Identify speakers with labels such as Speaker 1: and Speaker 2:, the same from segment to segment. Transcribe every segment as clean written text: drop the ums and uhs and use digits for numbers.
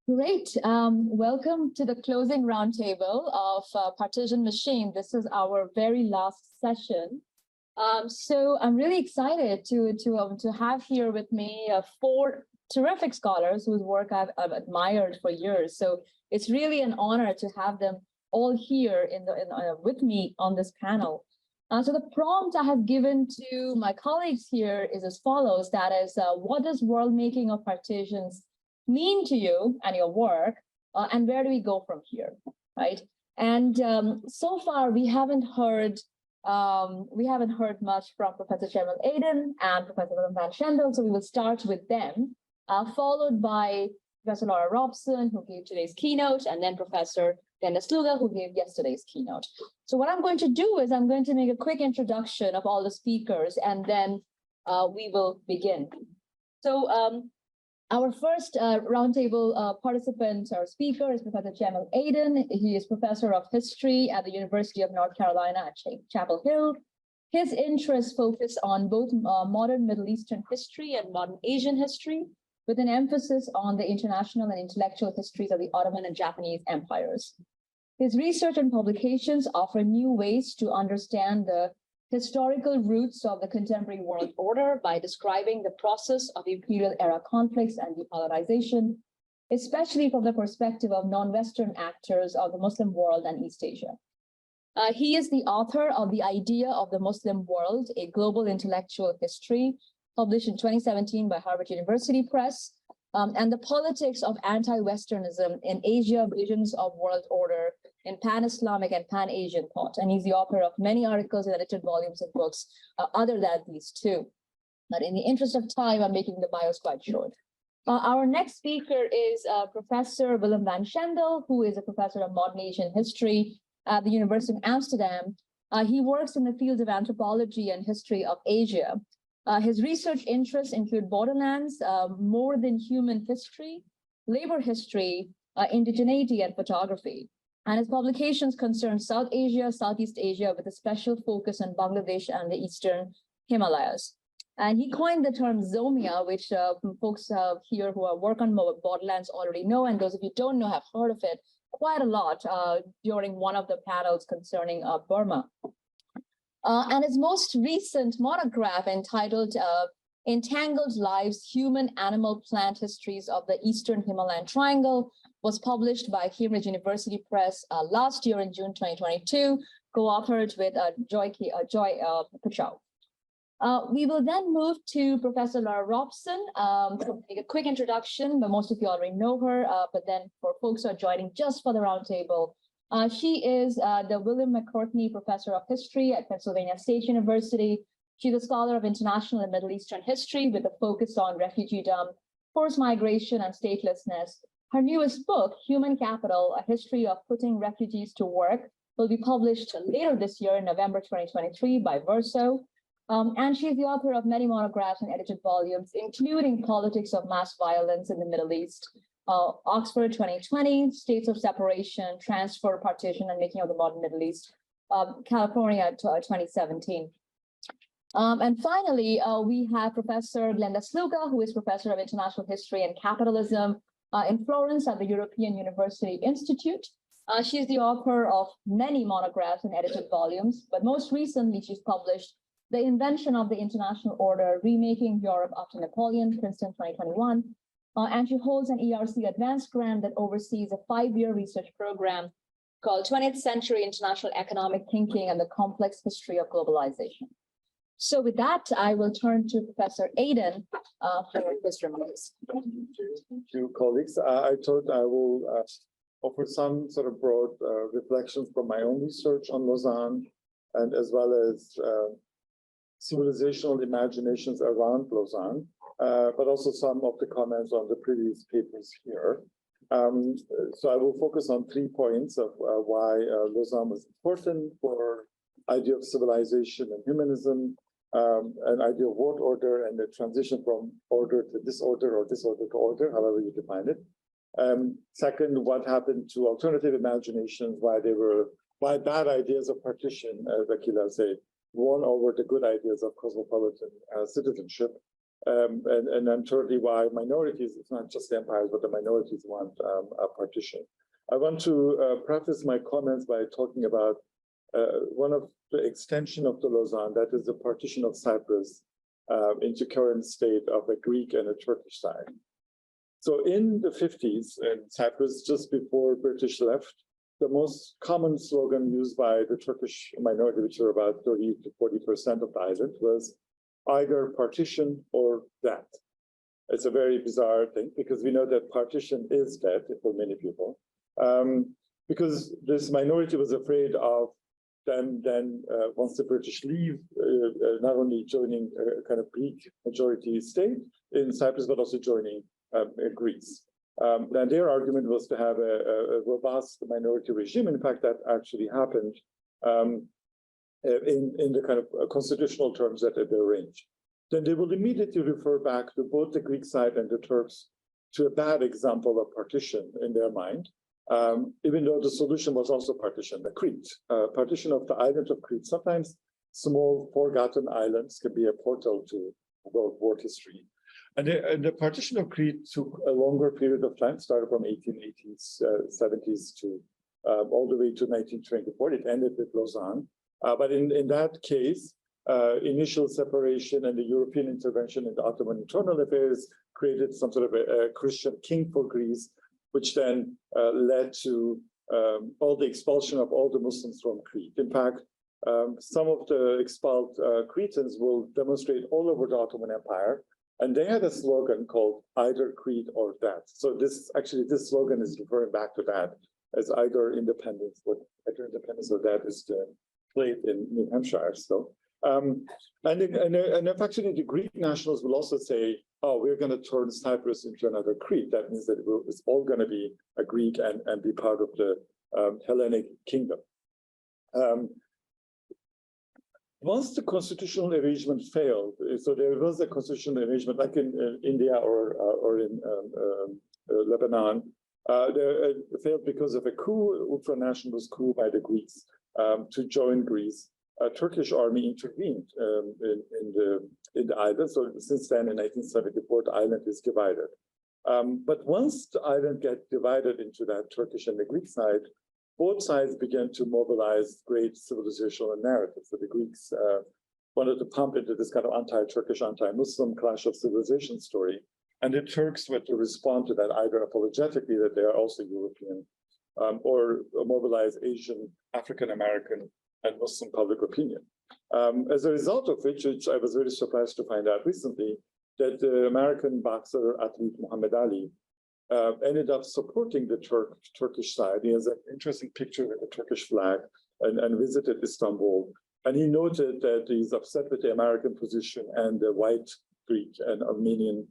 Speaker 1: Great. Welcome to the closing roundtable of Partition Machine. This is our very last session. So I'm really excited to have here with me four terrific scholars whose work I've admired for years. So it's really an honor to have them all here with me on this panel. So the prompt I have given to my colleagues here is as follows. That is, what does world making of partitions mean to you and your work, and where do we go from here, right? And so far we haven't heard much from Professor Cemil Aydin and Professor Willem van Schendel, so we will start with them, followed by Professor Robson, who gave today's keynote, and then Professor Glenda Sluga, who gave yesterday's keynote. So what I'm going to do is I'm going to make a quick introduction of all the speakers, and then we will begin. So our first roundtable participant or speaker is Professor Cemil Aydin. He is professor of history at the University of North Carolina at Chapel Hill. His interests focus on both modern Middle Eastern history and modern Asian history, with an emphasis on the international and intellectual histories of the Ottoman and Japanese empires. His research and publications offer new ways to understand the historical roots of the contemporary world order by describing the process of imperial era conflicts and depolarization, especially from the perspective of non-Western actors of the Muslim world and East Asia. He is the author of The Idea of the Muslim World, a Global Intellectual History, published in 2017 by Harvard University Press, and The Politics of Anti-Westernism in Asia, Visions of World Order in Pan-Islamic and Pan-Asian Thought. And he's the author of many articles and edited volumes of books other than these two. But in the interest of time, I'm making the bios quite short. Our next speaker is Professor Willem van Schendel, who is a professor of modern Asian history at the University of Amsterdam. He works in the fields of anthropology and history of Asia. His research interests include borderlands, more than human history, labor history, indigeneity, and photography. And his publications concern South Asia, Southeast Asia, with a special focus on Bangladesh and the Eastern Himalayas. And he coined the term Zomia, which folks here who work on borderlands already know, and those of you who don't know have heard of it quite a lot during one of the panels concerning Burma. And his most recent monograph entitled Entangled Lives, Human, Animal, Plant Histories of the Eastern Himalayan Triangle was published by Cambridge University Press last year in June 2022, co-authored with Joy Pachow. We will then move to Professor Robson to make a quick introduction, but most of you already know her, but then for folks who are joining just for the roundtable, she is the William McCourtney Professor of History at Pennsylvania State University. She's a scholar of international and Middle Eastern history with a focus on refugeedom, forced migration, and statelessness. Her newest book, Human Capital, A History of Putting Refugees to Work, will be published later this year in November 2023 by Verso. And she's the author of many monographs and edited volumes, including Politics of Mass Violence in the Middle East, Oxford 2020, States of Separation, Transfer, Partition, and Making of the Modern Middle East, California 2017. And finally, we have Professor Glenda Sluga, who is Professor of International History and Capitalism in Florence at the European University Institute. She's the author of many monographs and edited volumes, but most recently she's published The Invention of the International Order, Remaking Europe After Napoleon, Princeton 2021. And she holds an ERC advanced grant that oversees a 5-year research program called 20th Century International Economic Thinking and the Complex History of Globalization. So with that, I will turn to Professor Aydin for his remarks.
Speaker 2: Thank you, colleagues. I thought I will offer some sort of broad reflections from my own research on Lausanne, and as well as civilizational imaginations around Lausanne, but also some of the comments on the previous papers here. So I will focus on 3 points of why Lausanne was important for idea of civilization and humanism, an idea of world order, and the transition from order to disorder or disorder to order, however you define it. Second, what happened to alternative imaginations, why bad ideas of partition, as Akila said, won over the good ideas of cosmopolitan citizenship. And then thirdly, why minorities, it's not just the empires, but the minorities want a partition. I want to preface my comments by talking about one of the extension of the Lausanne, that is the partition of Cyprus into current state of a Greek and a Turkish side. So in the 50s in Cyprus, just before British left, the most common slogan used by the Turkish minority, which are about 30 to 40% of the island, was either partition or death. It's a very bizarre thing because we know that partition is death for many people. Because this minority was afraid of then once the British leave, not only joining a kind of Greek majority state in Cyprus, but also joining Greece. And their argument was to have a robust minority regime. In fact, that actually happened in the kind of constitutional terms that they arranged. Then they will immediately refer back to both the Greek side and the Turks to a bad example of partition in their mind. Even though the solution was also partition, the Crete, partition of the island of Crete. Sometimes small forgotten islands can be a portal to World War history. And the partition of Crete took a longer period of time, started from 1880s, 70s to all the way to 1924. It ended with Lausanne. But in that case, initial separation and the European intervention in the Ottoman internal affairs created some sort of a Christian king for Greece, which then led to all the expulsion of all the Muslims from Crete. In fact, some of the expelled Cretans will demonstrate all over the Ottoman Empire, and they had a slogan called either Crete or death. So this slogan is referring back to that as either independence, or death is played in New Hampshire still. And actually the Greek nationals will also say, oh, we're going to turn Cyprus into another Crete. That means that it's all going to be a Greek and be part of the Hellenic kingdom. Once the constitutional arrangement failed, so there was a constitutional arrangement like in India or in Lebanon, it failed because of a coup, ultra-nationalist coup by the Greeks to join Greece. A Turkish army intervened in the island. So since then, in 1974, the island is divided. But once the island gets divided into that Turkish and the Greek side, both sides began to mobilize great civilizational narratives. So the Greeks wanted to pump into this kind of anti-Turkish, anti-Muslim clash of civilization story. And the Turks were to respond to that either apologetically that they are also European, or mobilize Asian, African-American, and Muslim public opinion. As a result of which I was very surprised to find out recently that the American boxer athlete Muhammad Ali ended up supporting the Turkish side. He has an interesting picture with the Turkish flag and visited Istanbul. And he noted that he's upset with the American position and the white Greek and Armenian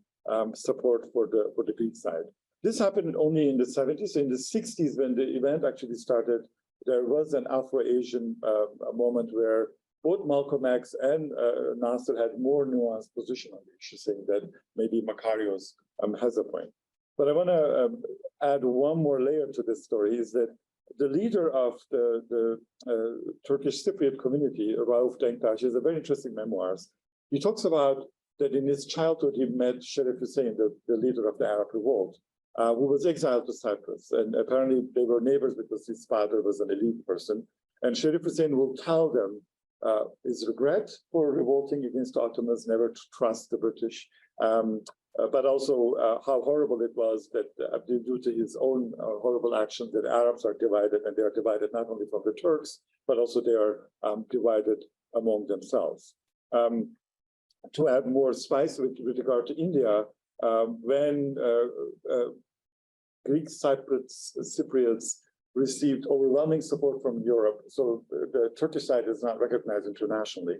Speaker 2: support for the Greek side. This happened only in the 70s. In the 60s, when the event actually started, there was an Afro-Asian moment where both Malcolm X and Nasser had more nuanced position on the issue, saying that maybe Makarios has a point. But I want to add one more layer to this story, is that the leader of the Turkish Cypriot community, Rauf Denktaş, has a very interesting memoirs. He talks about that in his childhood, he met Sharif Hussein, the leader of the Arab Revolt, who was exiled to Cyprus. And apparently they were neighbors because his father was an elite person. And Sharif Hussein will tell them his regret for revolting against the Ottomans, never to trust the British, but also how horrible it was that due to his own horrible actions, that Arabs are divided, and they are divided not only from the Turks, but also they are divided among themselves. To add more spice with regard to India, when Greek Cypriots received overwhelming support from Europe, so the Turkish side is not recognized internationally.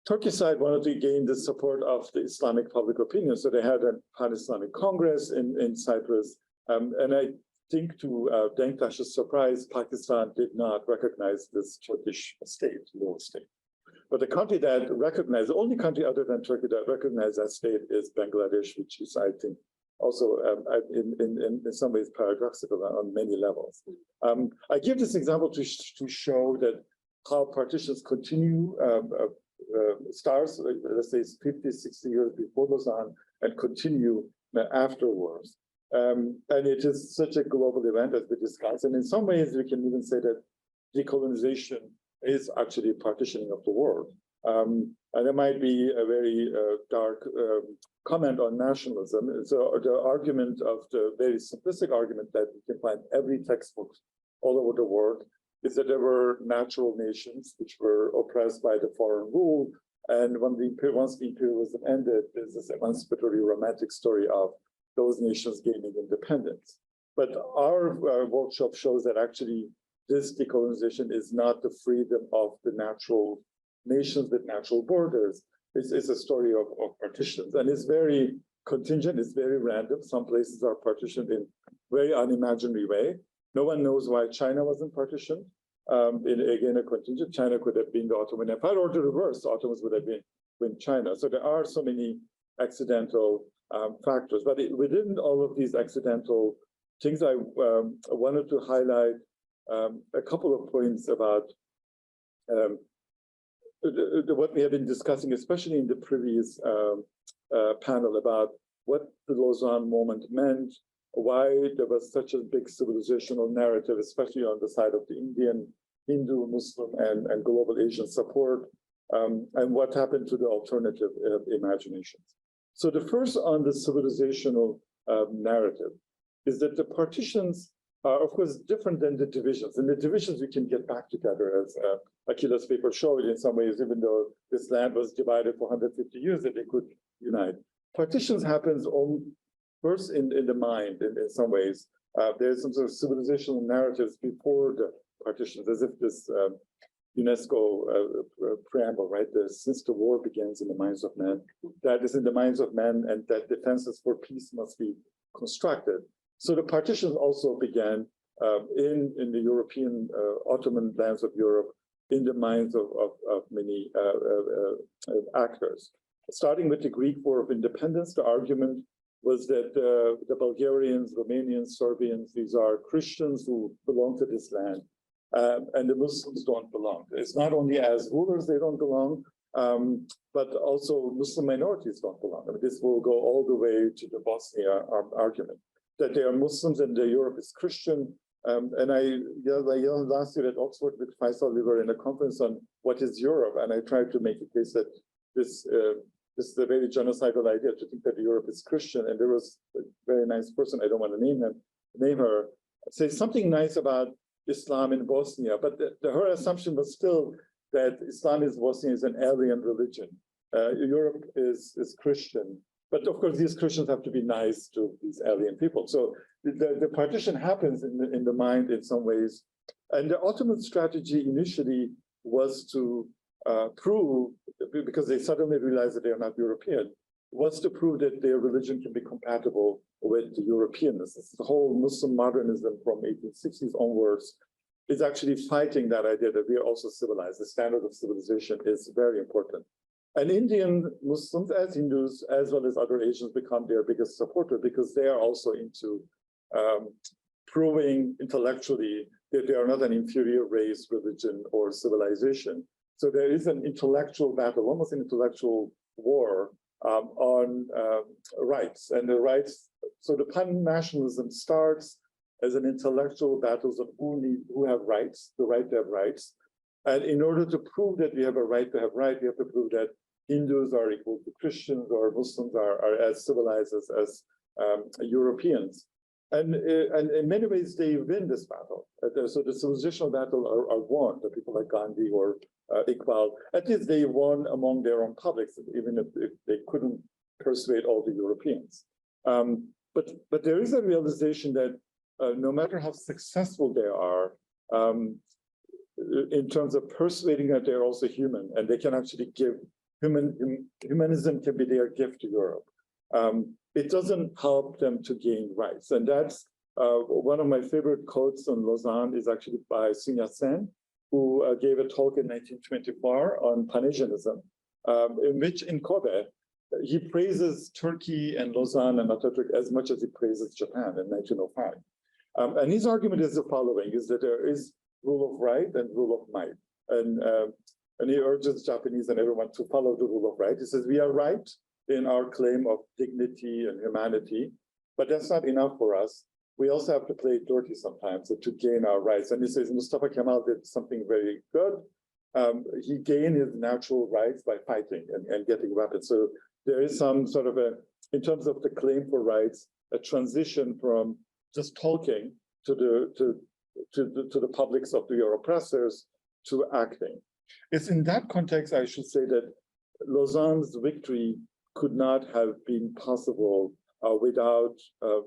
Speaker 2: Turkish side wanted to gain the support of the Islamic public opinion, so they had a Pan-Islamic Congress in Cyprus, and I think to Denktaş's surprise, Pakistan did not recognize this Turkish state, little state. But the country that recognized, the only country other than Turkey that recognized that state is Bangladesh, which is, I think, also in some ways paradoxical on many levels. I give this example to show that how partitions continue starts, let's say, 50, 60 years before Lausanne and continue afterwards. And it is such a global event as we discussed. And in some ways, we can even say that decolonization is actually partitioning of the world. And there might be a very dark comment on nationalism. So the argument of the very simplistic argument that we can find every textbook all over the world is that there were natural nations which were oppressed by the foreign rule. And once the imperialism ended, there's this emancipatory romantic story of those nations gaining independence. But our workshop shows that actually this decolonization is not the freedom of the natural nations with natural borders. It's a story of partitions, and it's very contingent, it's very random. Some places are partitioned in very unimaginary way. No one knows why China wasn't partitioned. Again, a contingent. China could have been the Ottoman Empire, or the reverse, the Ottomans would have been China. So there are so many accidental factors. But within all of these accidental things, I wanted to highlight a couple of points about what we have been discussing, especially in the previous panel, about what the Lausanne moment meant, why there was such a big civilizational narrative, especially on the side of the Indian, Hindu, Muslim, and global Asian support, and what happened to the alternative imaginations. So the first on the civilizational narrative is that the partitions are, of course, different than the divisions. And the divisions we can get back together, as Akila's paper showed in some ways, even though this land was divided for 150 years, that they could unite. Partitions happens first in the mind, in some ways. There's some sort of civilizational narratives before the partitions, as if this UNESCO preamble, right? Since the war begins in the minds of men, that is in the minds of men, and that defenses for peace must be constructed. So the partitions also began in the European Ottoman lands of Europe, in the minds of many actors. Starting with the Greek War of Independence, the argument was that the Bulgarians, Romanians, Serbians, these are Christians who belong to this land, and the Muslims don't belong. It's not only as rulers they don't belong, but also Muslim minorities don't belong. I mean, this will go all the way to the Bosnia argument, that they are Muslims and Europe is Christian. And I last year at Oxford with Faisal, we were in a conference on what is Europe, and I tried to make a case that this is a very genocidal idea to think that Europe is Christian. And there was a very nice person, I don't want to name her, say something nice about Islam in Bosnia, but her assumption was still that Islam in Bosnia is an alien religion. Europe is Christian. But of course, these Christians have to be nice to these alien people. So the partition happens in the mind in some ways. And the Ottoman strategy initially was to prove, because they suddenly realized that they are not European, was to prove that their religion can be compatible with the Europeanness. The whole Muslim modernism from 1860s onwards is actually fighting that idea that we are also civilized. The standard of civilization is very important. And Indian Muslims, as Hindus, as well as other Asians, become their biggest supporter because they are also into proving intellectually that they are not an inferior race, religion, or civilization. So there is an intellectual battle, almost an intellectual war on rights. And the rights, so the pan-nationalism starts as an intellectual battle of who have rights, the right to have rights. And in order to prove that we have a right to have rights, we have to prove that Hindus are equal to Christians or Muslims are as civilized as Europeans. And in many ways, they win this battle. So the civilizational battle are won. The people like Gandhi or Iqbal, at least they won among their own publics, even if they couldn't persuade all the Europeans. But there is a realization that no matter how successful they are, in terms of persuading that they're also human, and they can actually give humanism can be their gift to Europe. It doesn't help them to gain rights. And that's one of my favorite quotes on Lausanne is actually by Sun Yat-sen, who gave a talk in 1924 on Pan-Asianism, in which in Kobe, he praises Turkey and Lausanne and Atatürk as much as he praises Japan in 1905. And his argument is the following, is that there is rule of right and rule of might. And and he urges Japanese and everyone to follow the rule of right. He says, we are right in our claim of dignity and humanity, but that's not enough for us. We also have to play dirty sometimes to gain our rights. And he says Mustafa Kemal did something very good. He gained his natural rights by fighting and getting weapons. So there is some sort of in terms of the claim for rights, a transition from just talking to the publics of your oppressors to acting. It's in that context, I should say, that Lausanne's victory could not have been possible without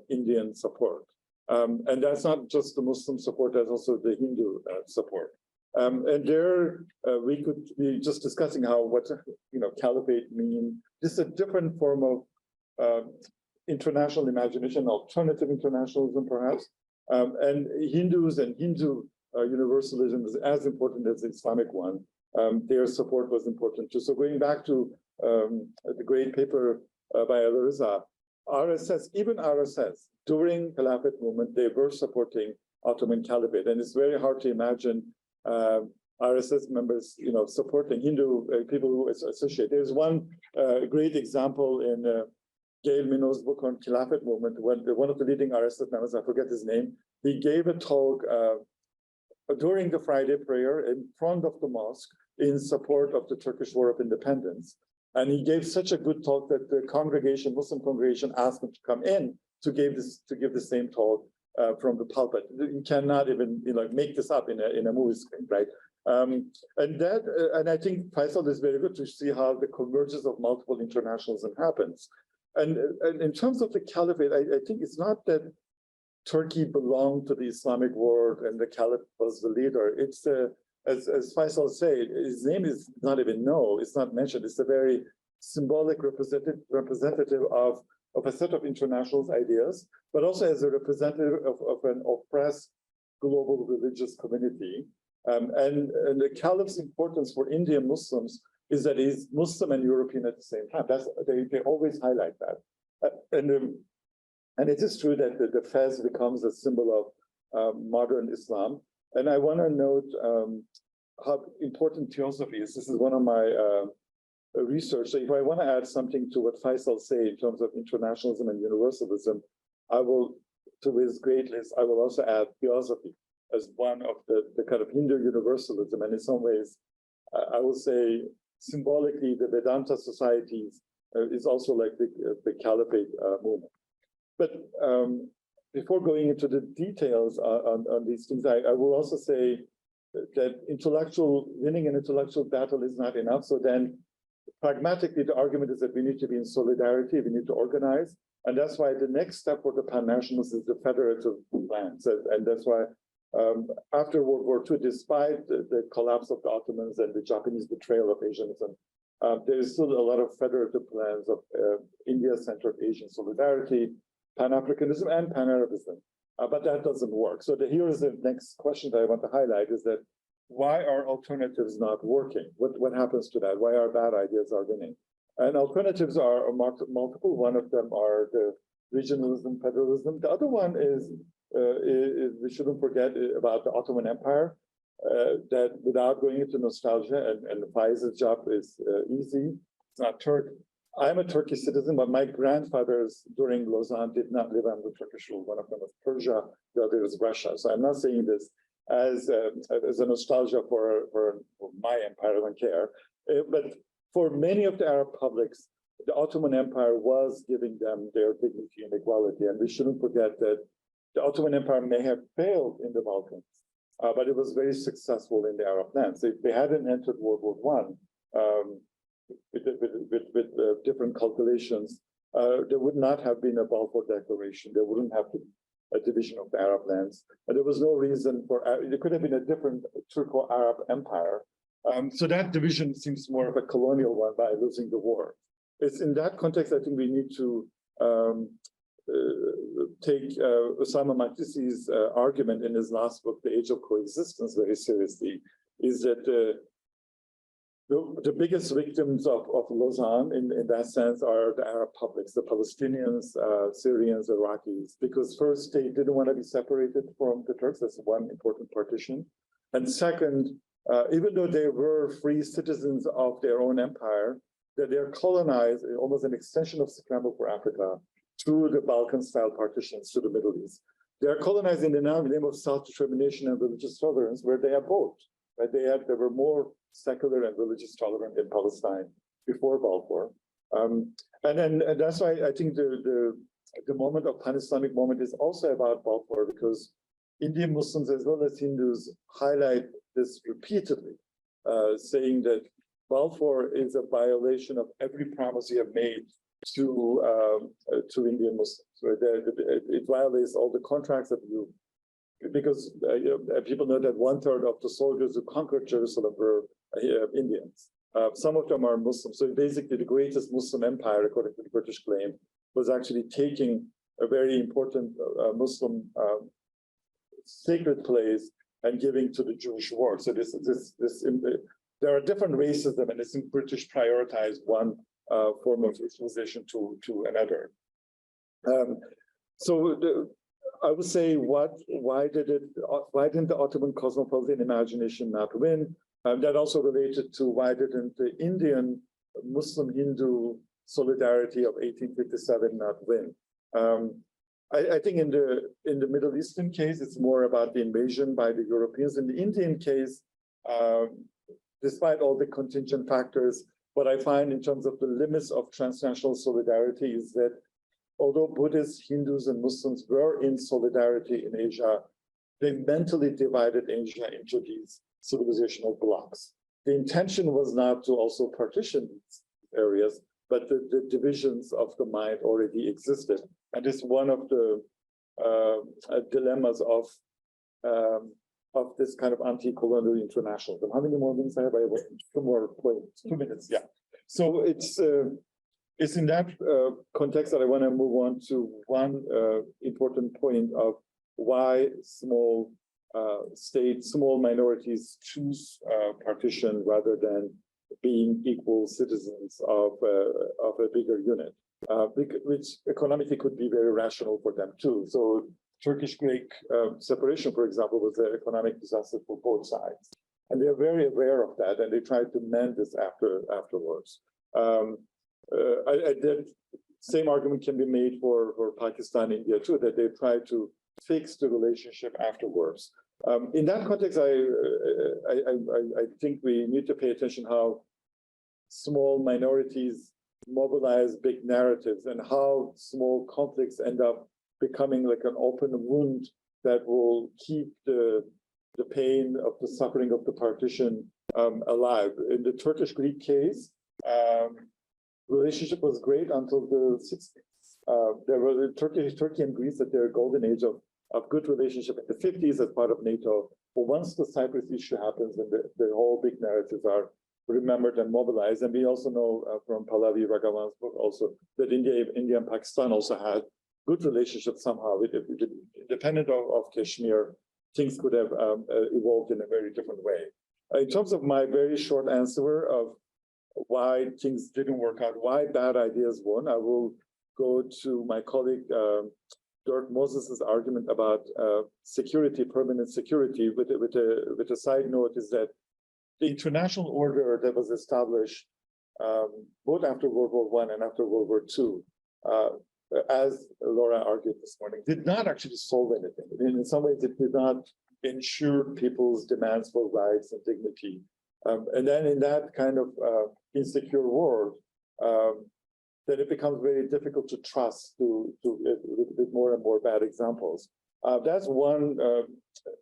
Speaker 2: Indian support. And that's not just the Muslim support, that's also the Hindu support. And there we could be just discussing what caliphate mean. This is a different form of international imagination, alternative internationalism perhaps. And Hindus and Hindu universalism is as important as the Islamic one. Their support was important too. So going back to the great paper by Al-Riza, RSS, even RSS, during Caliphate movement, they were supporting Ottoman Caliphate. And it's very hard to imagine RSS members, supporting Hindu people who associate. There's one great example in Gail Minot's book on Caliphate movement, when one of the leading RSS members, I forget his name, he gave a talk during the Friday prayer in front of the mosque in support of the Turkish War of Independence. And he gave such a good talk that the congregation, Muslim congregation, asked him to come in to give the same talk from the pulpit. You cannot even make this up in a movie screen, right? And I think Faisal is very good to see how the convergence of multiple internationalism happens. And in terms of the caliphate, I think it's not that Turkey belonged to the Islamic world and the caliph was the leader. It's as Faisal said, his name is not even known. It's not mentioned. It's a very symbolic representative of a set of international ideas, but also as a representative of an oppressed global religious community. And the caliph's importance for Indian Muslims is that he's Muslim and European at the same time. They always highlight that. And it is true that the fez becomes a symbol of modern Islam. And I want to note how important theosophy is. This is one of my research. So if I want to add something to what Faisal said in terms of internationalism and universalism, I will, to his great list, I will also add theosophy as one of the kind of Hindu universalism. And in some ways, I will say symbolically, the Vedanta societies is also like the Caliphate movement. But before going into the details on these things, I will also say that winning an intellectual battle is not enough. So then pragmatically, the argument is that we need to be in solidarity, we need to organize. And that's why the next step for the pan-nationalists is the federative plans. And that's why after World War II, despite the collapse of the Ottomans and the Japanese betrayal of Asianism, there is still a lot of federative plans of India-centered Asian solidarity, Pan-Africanism and Pan-Arabism, but that doesn't work. So here is the next question that I want to highlight is that why are alternatives not working? What happens to that? Why are bad ideas winning? And alternatives are multiple. One of them are the regionalism, federalism. The other one is we shouldn't forget about the Ottoman Empire, that without going into nostalgia, and Faiz's job is easy, it's not Turk. I'm a Turkish citizen, but my grandfathers during Lausanne did not live under Turkish rule. One of them was Persia, the other was Russia. So I'm not saying this as a nostalgia for my empire, I don't care. But for many of the Arab publics, the Ottoman Empire was giving them their dignity and equality. And we shouldn't forget that the Ottoman Empire may have failed in the Balkans, but it was very successful in the Arab lands. If they hadn't entered World War I, with different calculations, there would not have been a Balfour Declaration. There wouldn't have been a division of the Arab lands. And there was no reason for, there could have been a different Turco-Arab empire. So that division seems more of a colonial one by losing the war. It's in that context, I think we need to take Osama Maktisi's argument in his last book, The Age of Coexistence, very seriously, is that the biggest victims of Lausanne in that sense are the Arab publics, the Palestinians, Syrians, Iraqis, because first, they didn't want to be separated from the Turks. That's one important partition. And second, even though they were free citizens of their own empire, that they're colonized, almost an extension of scramble for Africa, through the Balkan-style partitions to the Middle East. They're colonized in the name of self-determination and religious tolerance, where they have both. Right? They were more secular and religious tolerant in Palestine before Balfour. And that's why I think the moment of Pan-Islamic moment is also about Balfour, because Indian Muslims as well as Hindus highlight this repeatedly, saying that Balfour is a violation of every promise he have made to Indian Muslims. Right? It violates all the contracts that you, because people know that 1/3 of the soldiers who conquered Jerusalem were Indians. Some of them are Muslims. So basically, the greatest Muslim empire, according to the British claim, was actually taking a very important Muslim sacred place and giving to the Jewish war. So there are different racism, and it's in British prioritized one form of civilization to another. I would say, why didn't the Ottoman cosmopolitan imagination not win? That also related to why didn't the Indian Muslim-Hindu solidarity of 1857 not win? I think in the Middle Eastern case, it's more about the invasion by the Europeans. In the Indian case, despite all the contingent factors, what I find in terms of the limits of transnational solidarity is that although Buddhists, Hindus, and Muslims were in solidarity in Asia, they mentally divided Asia into these civilizational blocks. The intention was not to also partition these areas, but the divisions of the mind already existed. And it's one of the dilemmas of this kind of anti-colonial internationalism. How many more minutes I have? I have 2 more points, 2 minutes, yeah. So it's in that context that I want to move on to one important point of why small states, small minorities choose partition rather than being equal citizens of a bigger unit, which economically could be very rational for them too. So Turkish-Greek separation, for example, was an economic disaster for both sides. And they're very aware of that, and they tried to mend this afterwards. Same argument can be made for Pakistan, India too, that they tried to fix the relationship afterwards. In that context, I think we need to pay attention how small minorities mobilize big narratives and how small conflicts end up becoming like an open wound that will keep the pain of the suffering of the partition alive. In the Turkish-Greek case, relationship was great until the 60s. There was Turkey and Greece at their golden age of good relationship in the 50s as part of NATO. But once the Cyprus issue happens, and the whole big narratives are remembered and mobilized. And we also know from Pahlavi Raghavan's book also that India and Pakistan also had good relationships somehow. Independent of Kashmir, things could have evolved in a very different way. In terms of my very short answer of why things didn't work out, why bad ideas won, I will go to my colleague Dirk Moses's argument about security, permanent security, with a side note is that the international order that was established both after World War I and after World War II, as Laura argued this morning, did not actually solve anything. In some ways, it did not ensure people's demands for rights and dignity. And then in that kind of insecure world, then it becomes very difficult to trust with more and more bad examples. That's one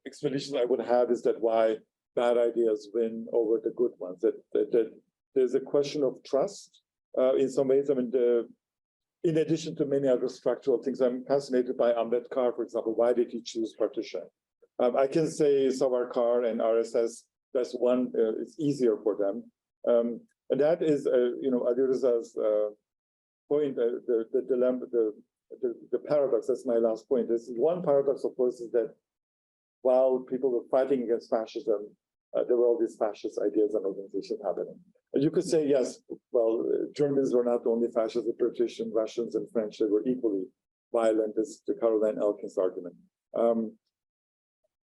Speaker 2: explanation I would have, is that why bad ideas win over the good ones. That there's a question of trust in some ways. I mean, in addition to many other structural things, I'm fascinated by Ambedkar, for example. Why did he choose partition? I can say Sarkar and RSS. That's one. It's easier for them, and that is, Adira's point. The dilemma, the paradox. That's my last point. This is one paradox, of course, is that while people were fighting against fascism, there were all these fascist ideas and organizations happening. And you could say, yes, well, Germans were not the only fascists, the British and Russians and French, they were equally violent, as the Caroline Elkins argument.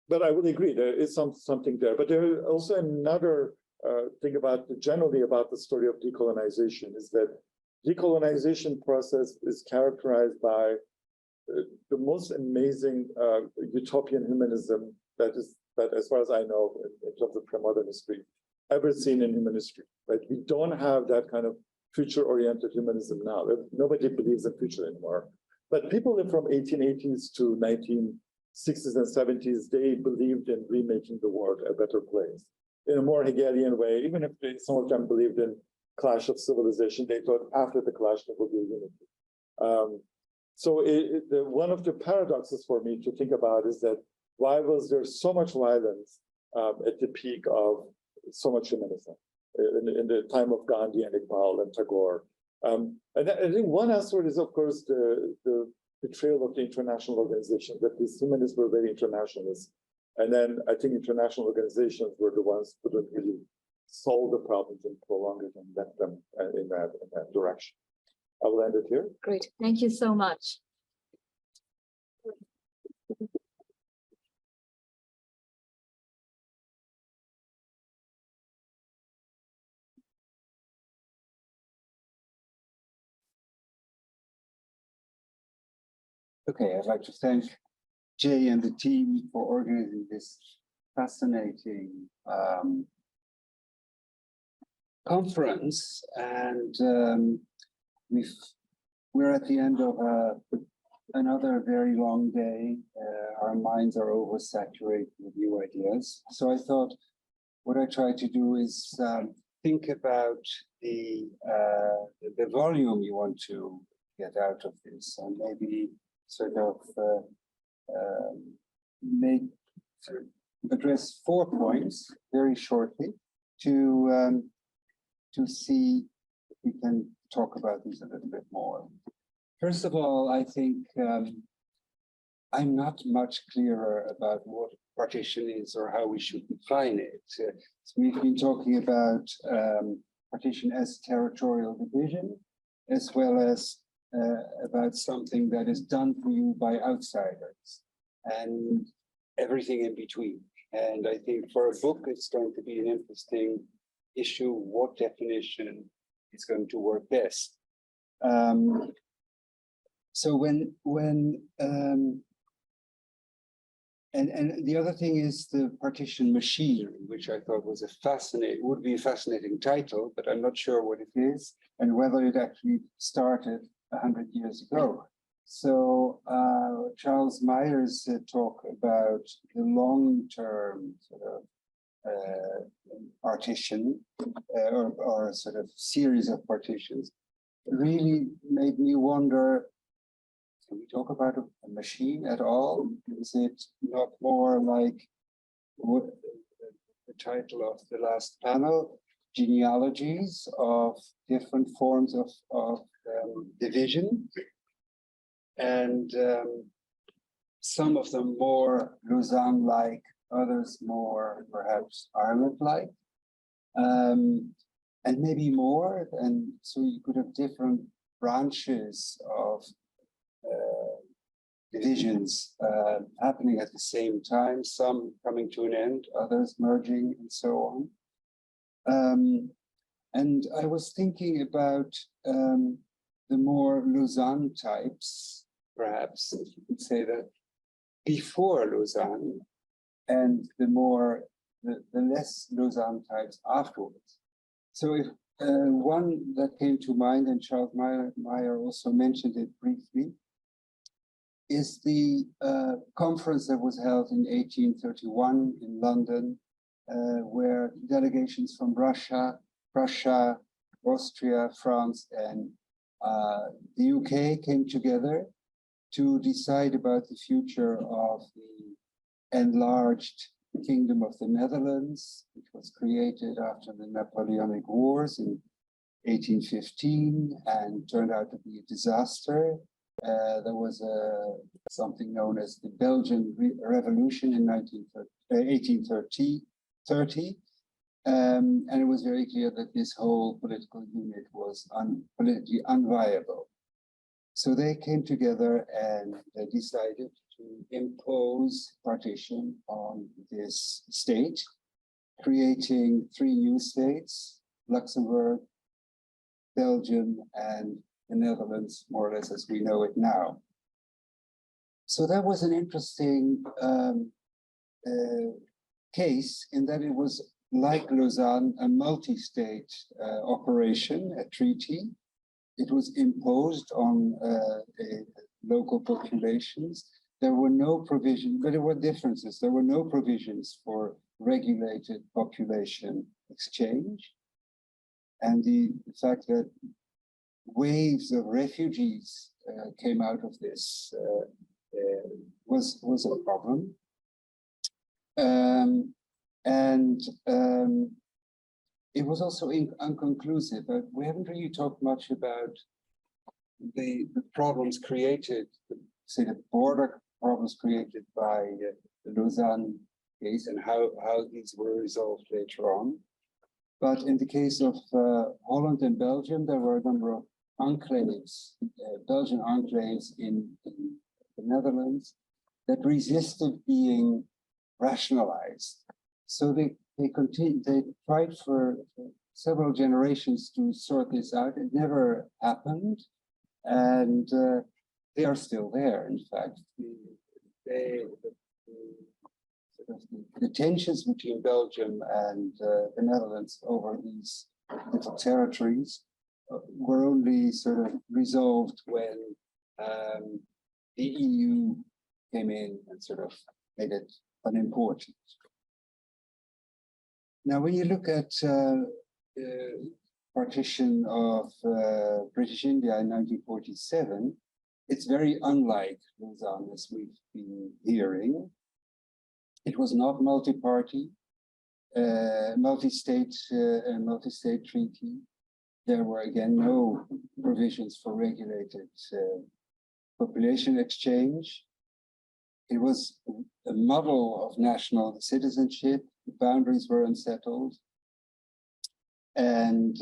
Speaker 2: but I would agree there is something there. But there is also another thing generally about the story of decolonization is that decolonization process is characterized by the most amazing utopian humanism that as far as I know in terms of pre-modern history ever seen in human history. Right? We don't have that kind of future-oriented humanism now. Nobody believes in future anymore. But people from 1880s to 1960s and 70s, they believed in remaking the world a better place in a more Hegelian way. Even if some of them believed in clash of civilization, they thought after the clash there would be unity. So one of the paradoxes for me to think about is that why was there so much violence at the peak of so much humanism in the time of Gandhi and Iqbal and Tagore? And I think one aspect is, of course, the betrayal of the international organization, that these humanists were very internationalist. And then I think international organizations were the ones who didn't really solve the problems and prolong it and let them in that direction. I will end it here.
Speaker 1: Great. Thank you so much.
Speaker 3: Okay, I'd like to thank Jay and the team for organizing this fascinating conference. And we're at the end of another very long day. Our minds are oversaturated with new ideas. So I thought what I tried to do is think about the volume you want to get out of this, and maybe sort of address 4 points very shortly to see if we can talk about these a little bit more. First of all, I think I'm not much clearer about what partition is or how we should define it. So we've been talking about partition as territorial division, as well as about something that is done for you by outsiders and everything in between. And I think for a book, it's going to be an interesting issue, what definition is going to work best. So and the other thing is the partition machinery, which I thought was would be a fascinating title, but I'm not sure what it is and whether it actually started 100 years ago. So Charles Myers talk about the long-term sort of partition or sort of series of partitions really made me wonder, can we talk about a machine at all? Is it not more like what the title of the last panel, genealogies of different forms of division, and some of them more Lausanne-like, others more perhaps Ireland-like, and maybe more. And so you could have different branches of divisions happening at the same time, some coming to an end, others merging, and so on. And I was thinking about the more Lausanne types, perhaps, if you could say that, before Lausanne, and the less Lausanne types afterwards. So if one that came to mind, and Charles Meyer also mentioned it briefly, is the conference that was held in 1831 in London, where delegations from Russia, Austria, France, and the UK came together to decide about the future of the enlarged Kingdom of the Netherlands, which was created after the Napoleonic Wars in 1815 and turned out to be a disaster. There was something known as the Belgian Revolution in 1830, and it was very clear that this whole political unit was politically unviable. So they came together and they decided to impose partition on this state, creating 3 new states, Luxembourg, Belgium, and the Netherlands, more or less as we know it now. So that was an interesting case in that it was, like Lausanne, a multi-state operation, a treaty. It was imposed on local populations. There were no provisions, but there were differences. There were no provisions for regulated population exchange. And the fact that waves of refugees came out of this was a problem. It was also inconclusive. We haven't really talked much about the problems created, say the border problems created by the Lausanne case and how these were resolved later on. But in the case of Holland and Belgium, there were a number of enclaves, Belgian enclaves in the Netherlands that resisted being rationalized. So they tried for several generations to sort this out. It never happened. And they are still there, in fact. The tensions between Belgium and the Netherlands over these little territories were only sort of resolved when the EU came in and sort of made it unimportant. Now, when you look at partition of British India in 1947, it's very unlike Lausanne, as we've been hearing. It was not multi-party, multi-state treaty. There were again no provisions for regulated population exchange. It was a model of national citizenship. The boundaries were unsettled. And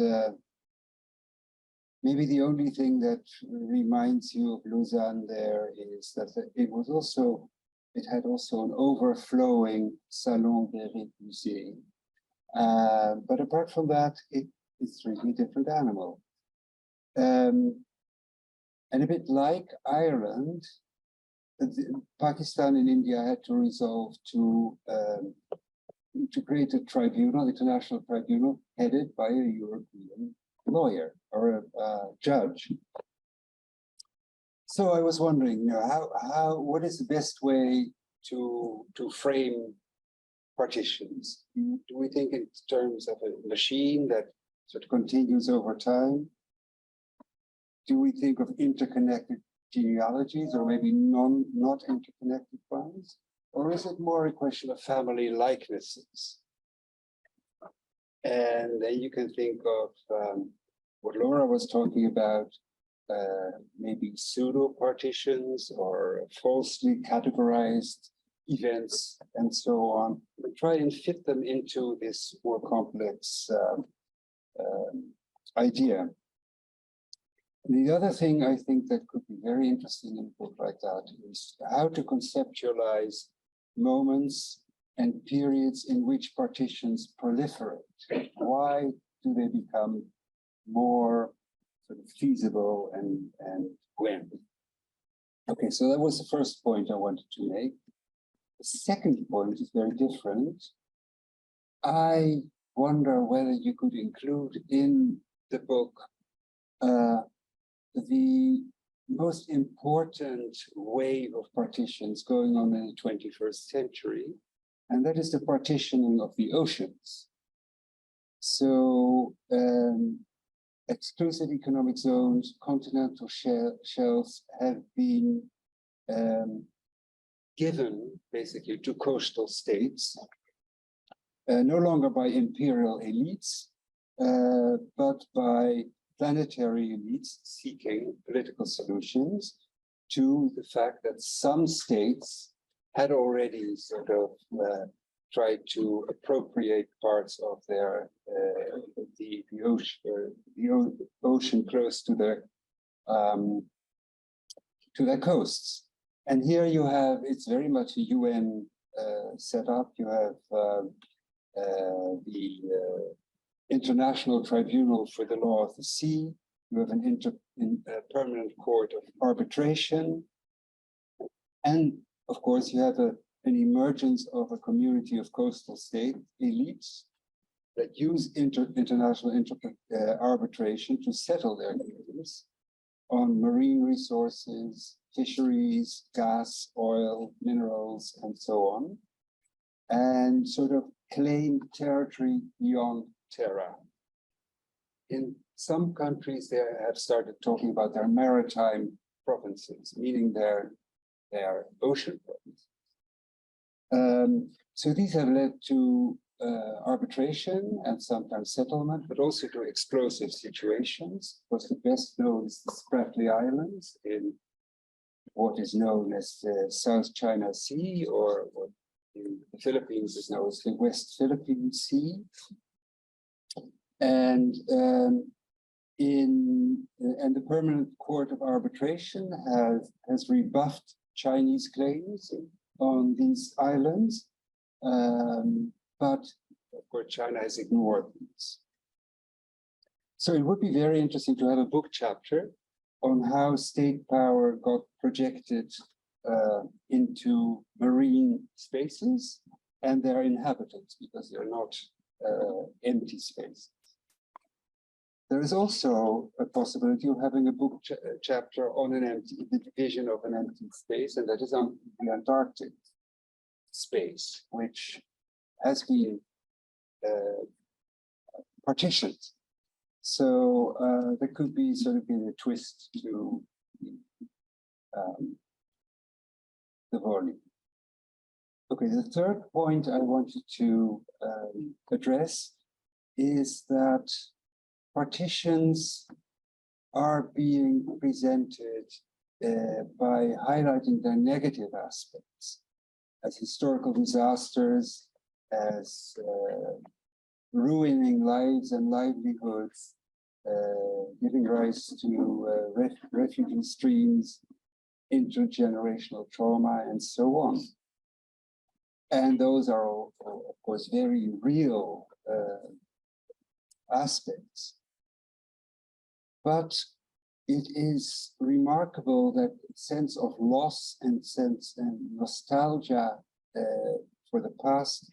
Speaker 3: maybe the only thing that reminds you of Lausanne there is that it had also an overflowing Salon des Réfugiés. But apart from that, it's really a different animal. And a bit like Ireland, Pakistan and India had to resolve to create a tribunal, international tribunal, headed by a European lawyer or a judge. So I was wondering, you know, what is the best way to frame partitions? Do we think in terms of a machine that sort of continues over time? Do we think of interconnected genealogies or maybe not interconnected ones? Or is it more a question of family likenesses? And then you can think of what Laura was talking about, maybe pseudo partitions or falsely categorized events and so on, but try and fit them into this more complex idea. The other thing I think that could be very interesting in a book like that is how to conceptualize moments and periods in which partitions proliferate. Why do they become more sort of feasible and when? Okay, so that was the first point I wanted to make. The second point is very different. I wonder whether you could include in the book the most important wave of partitions going on in the 21st century, and that is the partitioning of the oceans. So exclusive economic zones, continental shelves have been given basically to coastal states, no longer by imperial elites, but by planetary elites seeking political solutions to the fact that some states had already sort of tried to appropriate parts of their the ocean close to their coasts. And here you have, it's very much a UN setup. You have the International Tribunal for the Law of the Sea. You have a permanent court of arbitration. And of course, you have an emergence of a community of coastal state elites that use international arbitration to settle their claims on marine resources, fisheries, gas, oil, minerals, and so on, and sort of claim territory beyond terra. In some countries, they have started talking about their maritime provinces, meaning their ocean provinces. So these have led to arbitration and sometimes settlement, but also to explosive situations. Of course, the best known is the Spratly Islands in what is known as the South China Sea, or what in the Philippines is known as the West Philippine Sea. And the Permanent Court of Arbitration has rebuffed Chinese claims on these islands, but of course China has ignored these. So it would be very interesting to have a book chapter on how state power got projected into marine spaces and their inhabitants, because they're not empty spaces. There is also a possibility of having a book chapter on the division of an empty space, and that is on the Antarctic space, which has been partitioned. So there could be sort of a twist to the volume. Okay, the third point I wanted to address is that partitions are being presented by highlighting their negative aspects as historical disasters, as ruining lives and livelihoods, giving rise to refugee streams, intergenerational trauma, and so on. And those are, all, of course, very real aspects. But it is remarkable that sense of loss and sense and nostalgia for the past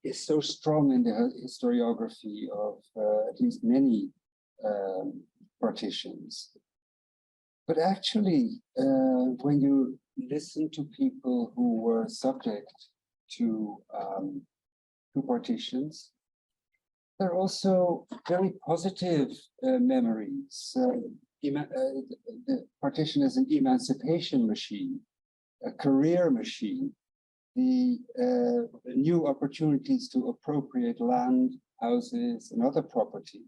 Speaker 3: is so strong in the historiography of at least many partitions. But actually, when you listen to people who were subject to partitions, there are also very positive memories. The partition is an emancipation machine, a career machine, the new opportunities to appropriate land, houses, and other property,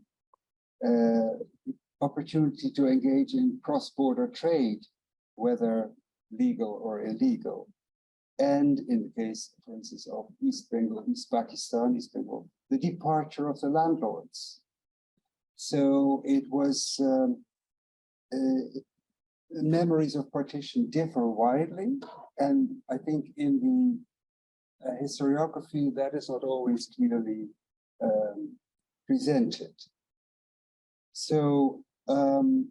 Speaker 3: opportunity to engage in cross-border trade, whether legal or illegal. And in the case, for instance, of East Bengal, East Pakistan, East Bengal, the departure of the landlords. So it was, memories of partition differ widely. And I think in the historiography, that is not always clearly presented. So, and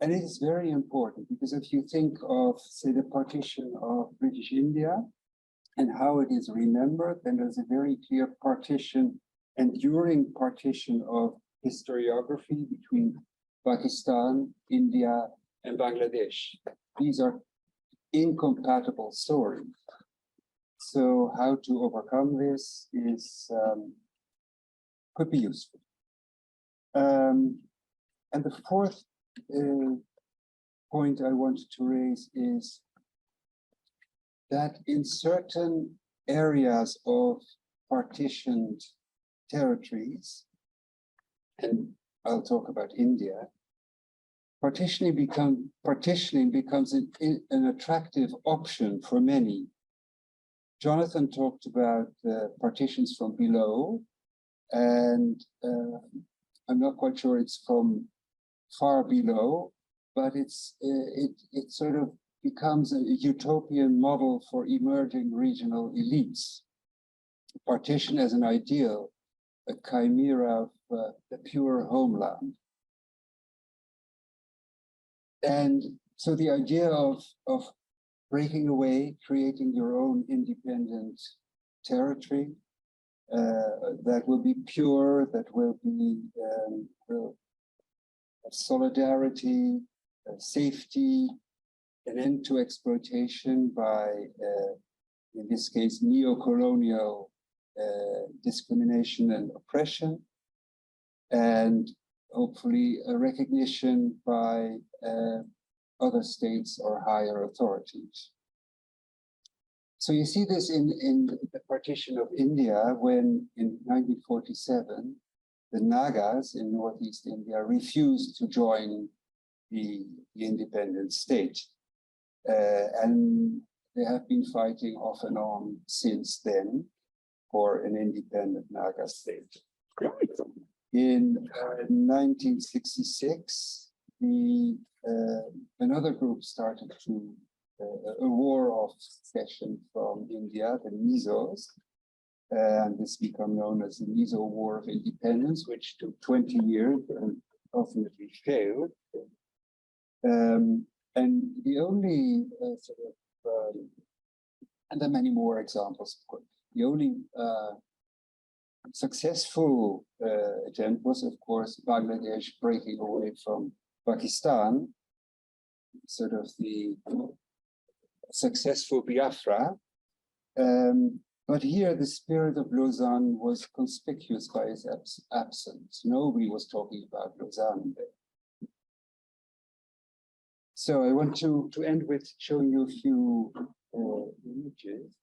Speaker 3: it is very important because if you think of, say, the partition of British India and how it is remembered, then there's a very clear partition, enduring partition of historiography between Pakistan, India, and Bangladesh. These are incompatible stories. So how to overcome this is could be useful. And the fourth point I wanted to raise is that in certain areas of partitioned territories, and I'll talk about India, partitioning becomes an attractive option for many. Jonathan talked about the partitions from below, and I'm not quite sure it's from far below, but it sort of becomes a utopian model for emerging regional elites. Partition as an ideal, a chimera of the pure homeland. And so the idea of breaking away, creating your own independent territory that will be pure, that will be solidarity, safety, an end to exploitation by, in this case, neo-colonial discrimination and oppression, and hopefully a recognition by other states or higher authorities. So you see this in the partition of India, when in 1947, the Nagas in Northeast India refused to join the independent state. And they have been fighting off and on since then for an independent Naga state. In 1966, another group started to a war of secession from India, the Mizos, and this became known as the Mizo War of Independence, which took 20 years and ultimately failed. And the only and there are many more examples, of course. The only successful attempt was, of course, Bangladesh breaking away from Pakistan, sort of the successful Biafra. But here the spirit of Lausanne was conspicuous by its absence. Nobody was talking about Lausanne there. So I want to end with showing you a few images.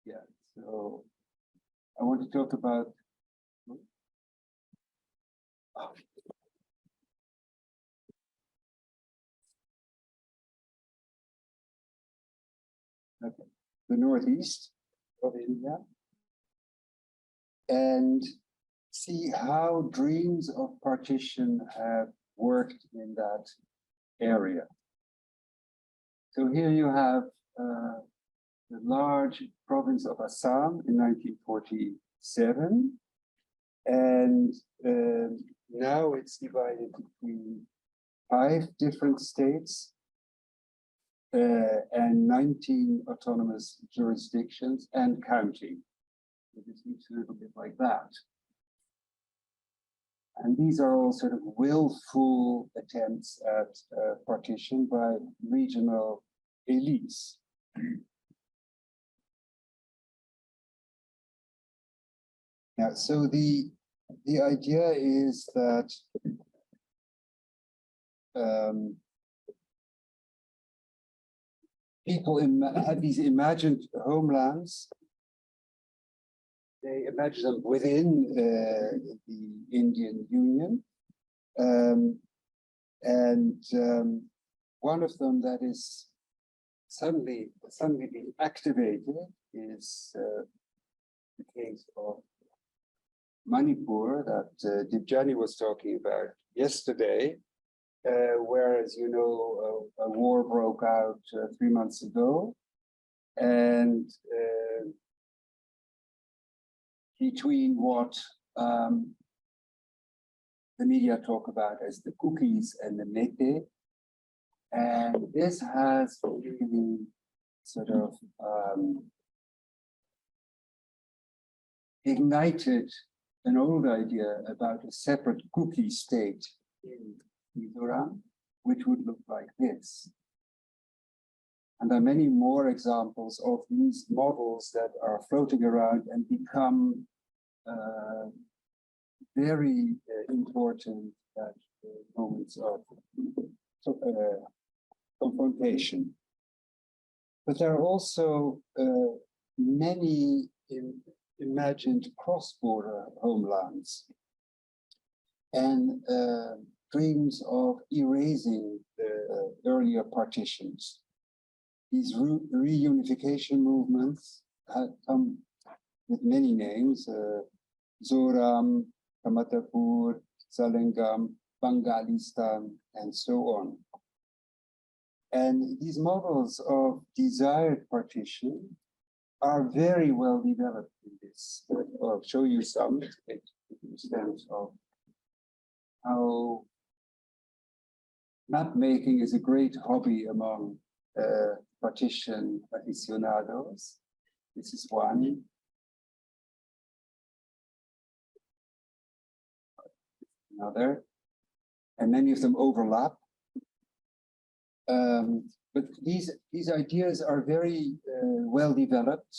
Speaker 3: Yeah, so I want to talk about the northeast of India and see how dreams of partition have worked in that area. So here you have the large province of Assam in 1947, and now it's divided between 5 different states and 19 autonomous jurisdictions and counting. So this looks a little bit like that. And these are all sort of willful attempts at partition by regional elites. Yeah, so the idea is that people have these imagined homelands. They imagine them within the Indian Union. One of them that is suddenly being activated is the case of Manipur that Dibjani was talking about yesterday, where, as you know, a war broke out 3 months ago, and between what the media talk about as the cookies and the mete, and this has really sort of ignited an old idea about a separate cookie state in Mizoram, which would look like this. And there are many more examples of these models that are floating around and become very important at moments of confrontation. But there are also many imagined cross-border homelands and dreams of erasing the earlier partitions. These reunification movements have come with many names: Zoram, Kamatapur, Zalingam, Bangalistan, and so on. And these models of desired partition are very well developed in this. I'll show you some examples of how map making is a great hobby among partition aficionados. This is one. Another. And many of them overlap. But these ideas are very well developed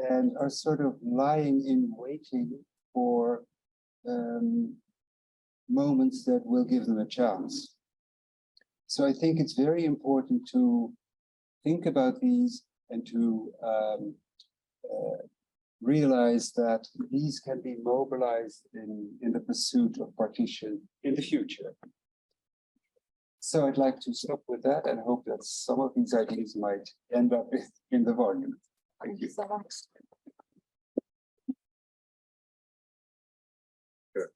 Speaker 3: and are sort of lying in waiting for moments that will give them a chance. So I think it's very important to think about these and to realize that these can be mobilized in the pursuit of partition in the future. So I'd like to stop with that and hope that some of these ideas might end up in the volume. Thank you so much. Sure.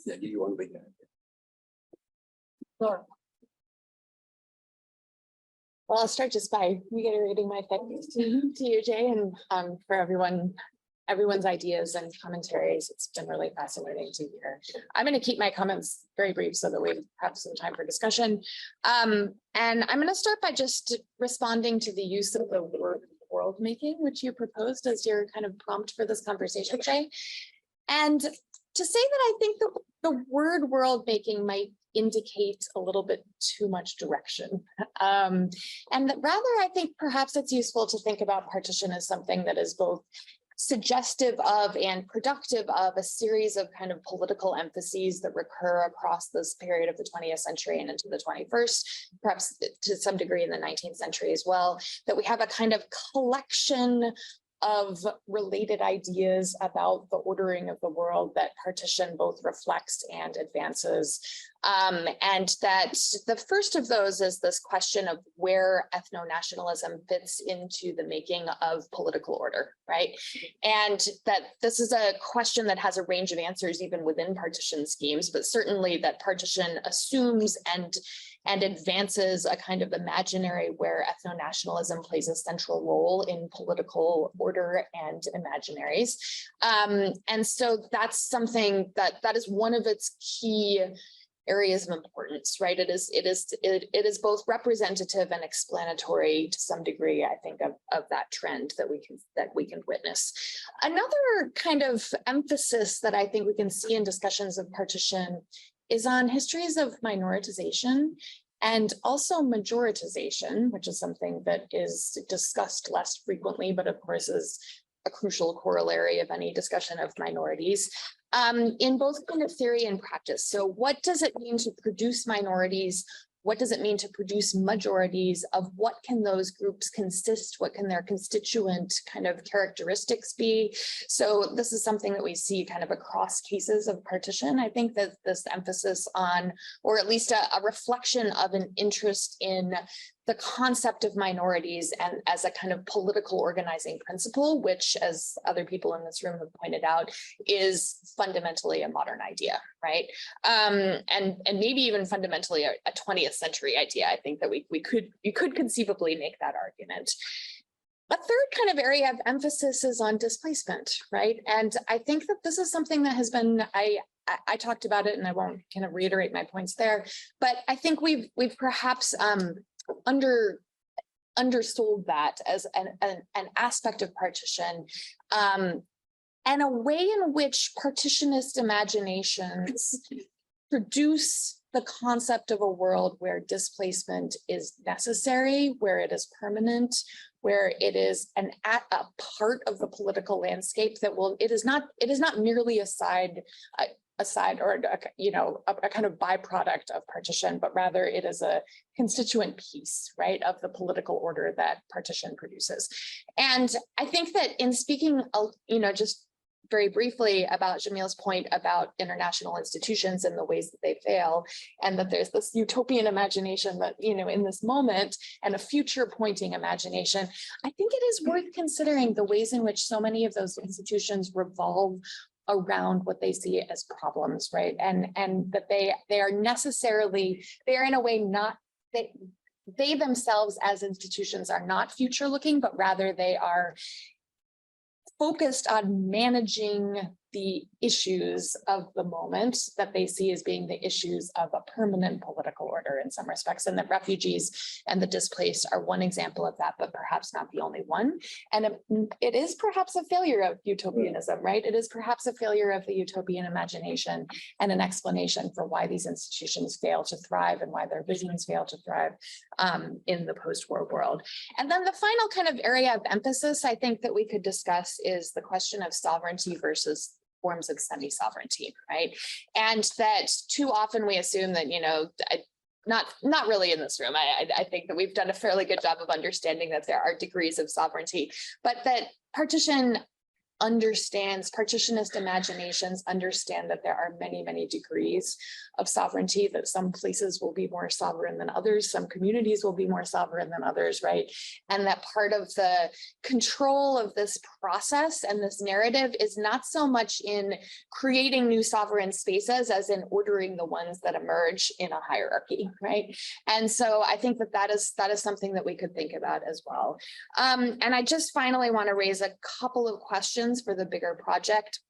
Speaker 3: Yeah, you want to be there?
Speaker 4: Sure. Well, I'll start just by reiterating my thanks to you, Jay, and for everyone's ideas and commentaries. It's been really fascinating to hear. I'm going to keep my comments very brief so that we have some time for discussion. And I'm going to start by just responding to the use of the word world making, which you proposed as your kind of prompt for this conversation, Jay. And to say that I think the word world making might indicate a little bit too much direction. And that rather, I think perhaps it's useful to think about partition as something that is both suggestive of and productive of a series of kind of political emphases that recur across this period of the 20th century and into the 21st, perhaps to some degree in the 19th century as well, that we have a kind of collection of related ideas about the ordering of the world that partition both reflects and advances. And that the first of those is this question of where ethno-nationalism fits into the making of political order, right? And that this is a question that has a range of answers even within partition schemes, but certainly that partition assumes and advances a kind of imaginary where ethno-nationalism plays a central role in political order and imaginaries. And so that's something that is one of its key areas of importance, right? It is both representative and explanatory to some degree, I think, of that trend that we can witness. Another kind of emphasis that I think we can see in discussions of partition is on histories of minoritization and also majoritization, which is something that is discussed less frequently, but of course is a crucial corollary of any discussion of minorities, in both kind of theory and practice. So what does it mean to produce minorities? What does it mean to produce majorities? Of what can those groups consist? What can their constituent kind of characteristics be? So this is something that we see kind of across cases of partition. I think that this emphasis on, or at least a reflection of an interest in the concept of minorities and as a kind of political organizing principle, which, as other people in this room have pointed out, is fundamentally a modern idea, right? And maybe even fundamentally a 20th century idea. I think that you could conceivably make that argument. A third kind of area of emphasis is on displacement, right? And I think that this is something that has been, I talked about it and I won't kind of reiterate my points there, but I think we've perhaps undersold that as an aspect of partition, and a way in which partitionist imaginations produce the concept of a world where displacement is necessary, where it is permanent, where it is a part of the political landscape that it is not merely a side or a kind of byproduct of partition, but rather it is a constituent piece, right, of the political order that partition produces. And I think that in speaking, just very briefly about Cemil's point about international institutions and the ways that they fail, and that there's this utopian imagination that, in this moment, and a future pointing imagination, I think it is worth considering the ways in which so many of those institutions revolve around what they see as problems, right? And that they are in a way not, they themselves as institutions are not future looking, but rather they are focused on managing the issues of the moment that they see as being the issues of a permanent political order in some respects, and that refugees and the displaced are one example of that, but perhaps not the only one. And it is perhaps a failure of utopianism, right? It is perhaps a failure of the utopian imagination and an explanation for why these institutions fail to thrive and why their visions fail to thrive in the post-war world. And then the final kind of area of emphasis I think that we could discuss is the question of sovereignty versus forms of semi-sovereignty, right? And that too often we assume that, you know, not really in this room. I think that we've done a fairly good job of understanding that there are degrees of sovereignty, but that partitionist imaginations understand that there are many, many degrees of sovereignty, that some places will be more sovereign than others, some communities will be more sovereign than others, right? And that part of the control of this process and this narrative is not so much in creating new sovereign spaces as in ordering the ones that emerge in a hierarchy, right? And so I think that is something that we could think about as well. And I just finally want to raise a couple of questions for the bigger project.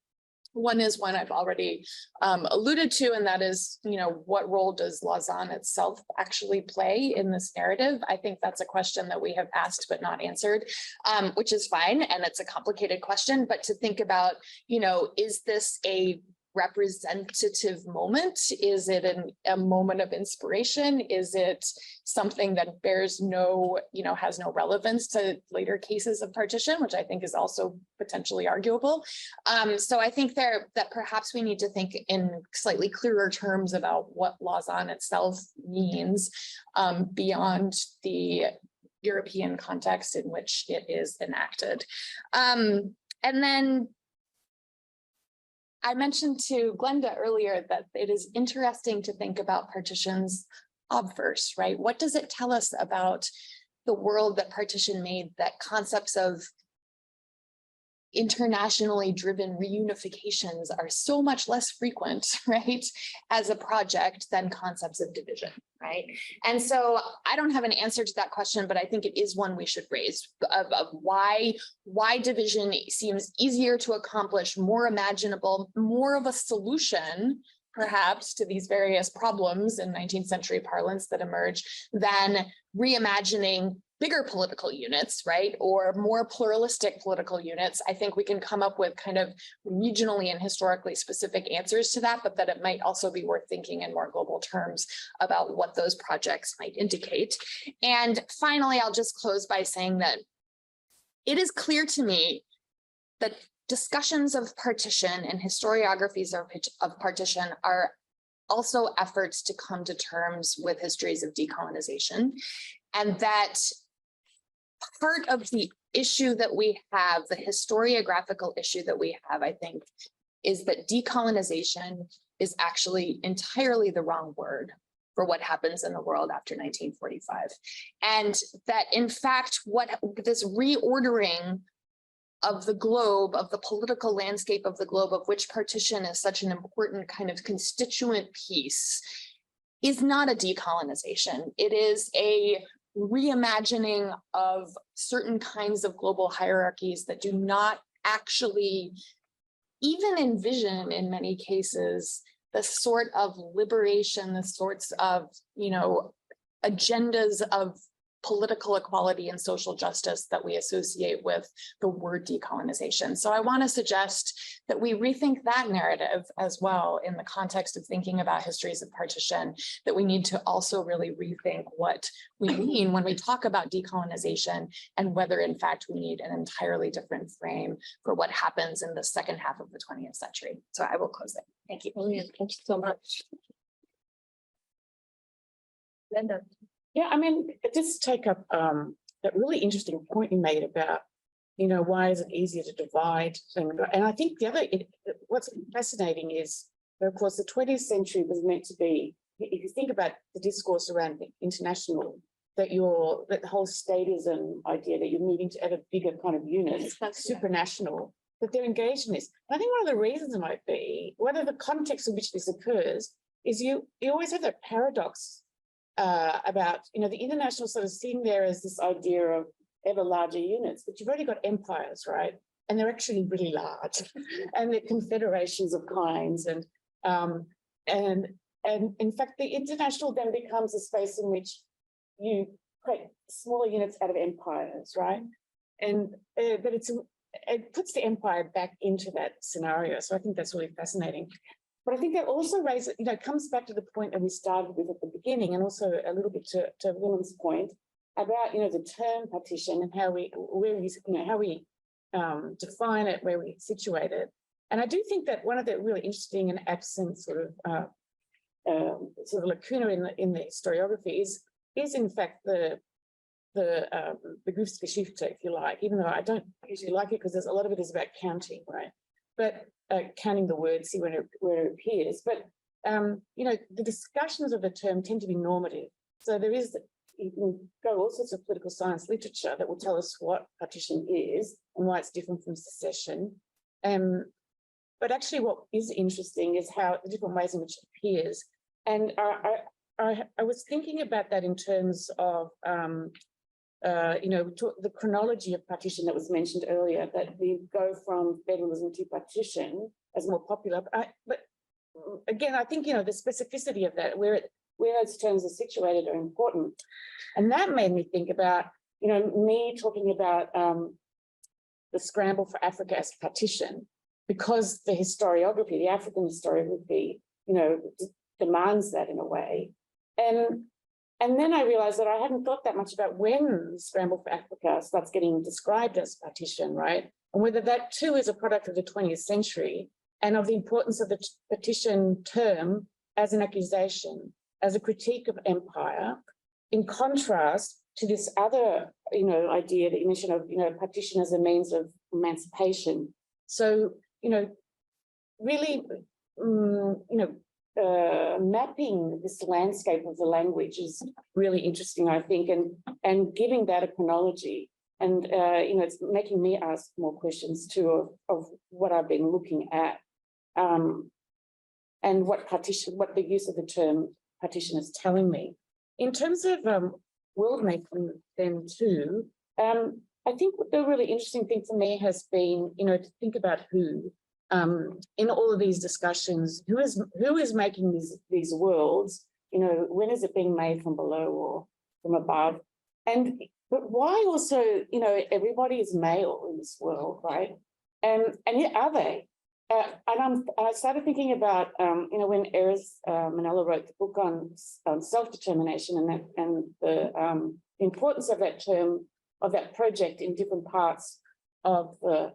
Speaker 4: One is one I've already alluded to, and that is, you know, what role does Lausanne itself actually play in this narrative? I think that's a question that we have asked but not answered, which is fine, and it's a complicated question, but to think about, you know, is this a representative moment? Is it a moment of inspiration? Is it something that bears no, you know, has no relevance to later cases of partition, which I think is also potentially arguable. So I think that perhaps we need to think in slightly clearer terms about what Lausanne itself means beyond the European context in which it is enacted. And then I mentioned to Glenda earlier that it is interesting to think about partitions obverse, right? What does it tell us about the world that partition made, that concepts of internationally driven reunifications are so much less frequent, right, as a project than concepts of division, right? And so I don't have an answer to that question, but I think it is one we should raise of why division seems easier to accomplish, more imaginable, more of a solution perhaps to these various problems in 19th century parlance that emerge than reimagining bigger political units, right? Or more pluralistic political units. I think we can come up with kind of regionally and historically specific answers to that, but that it might also be worth thinking in more global terms about what those projects might indicate. And finally, I'll just close by saying that it is clear to me that discussions of partition and historiographies of partition are also efforts to come to terms with histories of decolonization, and that part of the issue that we have, the historiographical issue that we have, I think, is that decolonization is actually entirely the wrong word for what happens in the world after 1945. And that in fact, what this reordering of the globe, of the political landscape of the globe, of which partition is such an important kind of constituent piece, is not a decolonization. It is a reimagining of certain kinds of global hierarchies that do not actually even envision, in many cases, the sort of liberation, the sorts of, you know, agendas of political equality and social justice that we associate with the word decolonization. So I want to suggest that we rethink that narrative as well in the context of thinking about histories of partition, that we need to also really rethink what we mean when we talk about decolonization and whether in fact we need an entirely different frame for what happens in the second half of the 20th century. So I will close there. Thank you.
Speaker 1: Brilliant. Thank you so much. Glenda.
Speaker 5: Yeah, I mean, just take up that really interesting point you made about, you know, why is it easier to divide? And I think the other, what's fascinating is, of course, the 20th century was meant to be, if you think about the discourse around the international, that the whole statism idea that you're moving to ever bigger kind of units, supranational, that they're engaged in this. And I think one of the reasons might be, one of the contexts in which this occurs is you always have that paradox about, the international sort of seen there as this idea of ever larger units, but you've already got empires, right? And they're actually really large, and they're confederations of kinds, and in fact, the international then becomes a space in which you create smaller units out of empires, right? And but it puts the empire back into that scenario. So I think that's really fascinating. But I think that also raises, comes back to the point that we started with at the beginning, and also a little bit to Willem's point about, the term partition and how we define it, where we situate it. And I do think that one of the really interesting and absent sort of lacuna in the historiography is in fact the Begriffsgeschichte, if you like, even though I don't usually like it because there's a lot of it is about counting, right? But counting the words, see where it appears. But the discussions of the term tend to be normative. So you can go all sorts of political science literature that will tell us what partition is and why it's different from secession. But actually what is interesting is how the different ways in which it appears. And I was thinking about that in terms of, the chronology of partition that was mentioned earlier, that we go from federalism to partition as more popular. But again, I think, the specificity of that, where those terms are situated are important. And that made me think about, me talking about the scramble for Africa as partition, because the historiography, the African historiography, demands that in a way. And then I realized that I hadn't thought that much about when the scramble for Africa starts getting described as partition, right? And whether that too is a product of the 20th century and of the importance of the partition term as an accusation, as a critique of empire, in contrast to this other, idea that you mentioned of, partition as a means of emancipation. So, really, mapping this landscape of the language is really interesting, I think, and giving that a chronology. And, it's making me ask more questions too of what I've been looking at, and what the use of the term partition is telling me. In terms of worldmaking then too, I think the really interesting thing for me has been, to think about who, in all of these discussions, who is making these worlds, when is it being made from below or from above? But why also, everybody is male in this world, right? And yet are they? And I started thinking about, when Eris Manella wrote the book on self-determination and the importance of that term, of that project in different parts of the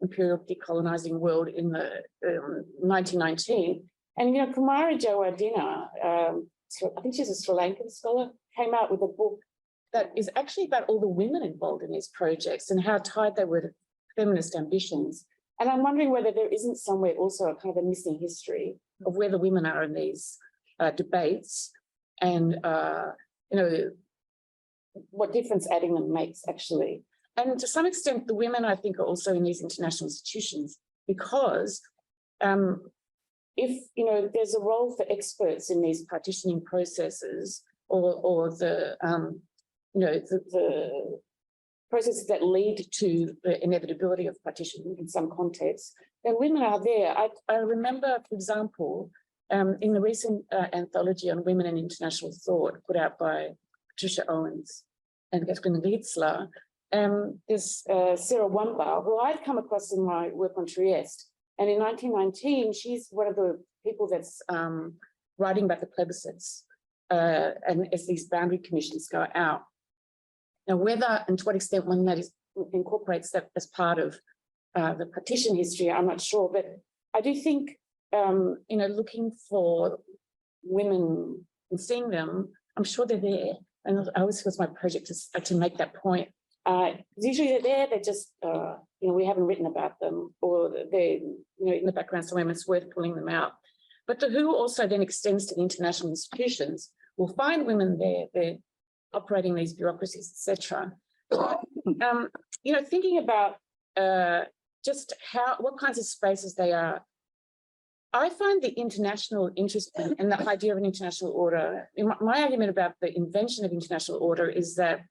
Speaker 5: imperial decolonizing world in the 1919. And, Kumara Jawadina, I think she's a Sri Lankan scholar, came out with a book that is actually about all the women involved in these projects and how tied they were to feminist ambitions. And I'm wondering whether there isn't somewhere also a kind of a missing history of where the women are in these debates, and what difference adding them makes actually. And to some extent, the women, I think, are also in these international institutions, because if there's a role for experts in these partitioning processes, or the processes that lead to the inevitability of partition in some contexts, then women are there. I remember, for example, in the recent anthology on women in international thought put out by Patricia Owens and Catherine Lietzler, there's Sarah Wambau, who I'd come across in my work on Trieste. And in 1919, she's one of the people that's writing about the plebiscites and as these boundary commissions go out. Now, whether and to what extent one that incorporates that as part of the partition history, I'm not sure. But I do think, looking for women and seeing them, I'm sure they're there. And I always feel it's my project to make that point. Usually they're there, they're just, we haven't written about them, or they're, in the background somewhere, and it's worth pulling them out. But the who also then extends to the international institutions. We'll find women there, they're operating these bureaucracies, etc. Thinking about just what kinds of spaces they are. I find the international interesting and the idea of an international order. My argument about the invention of international order is that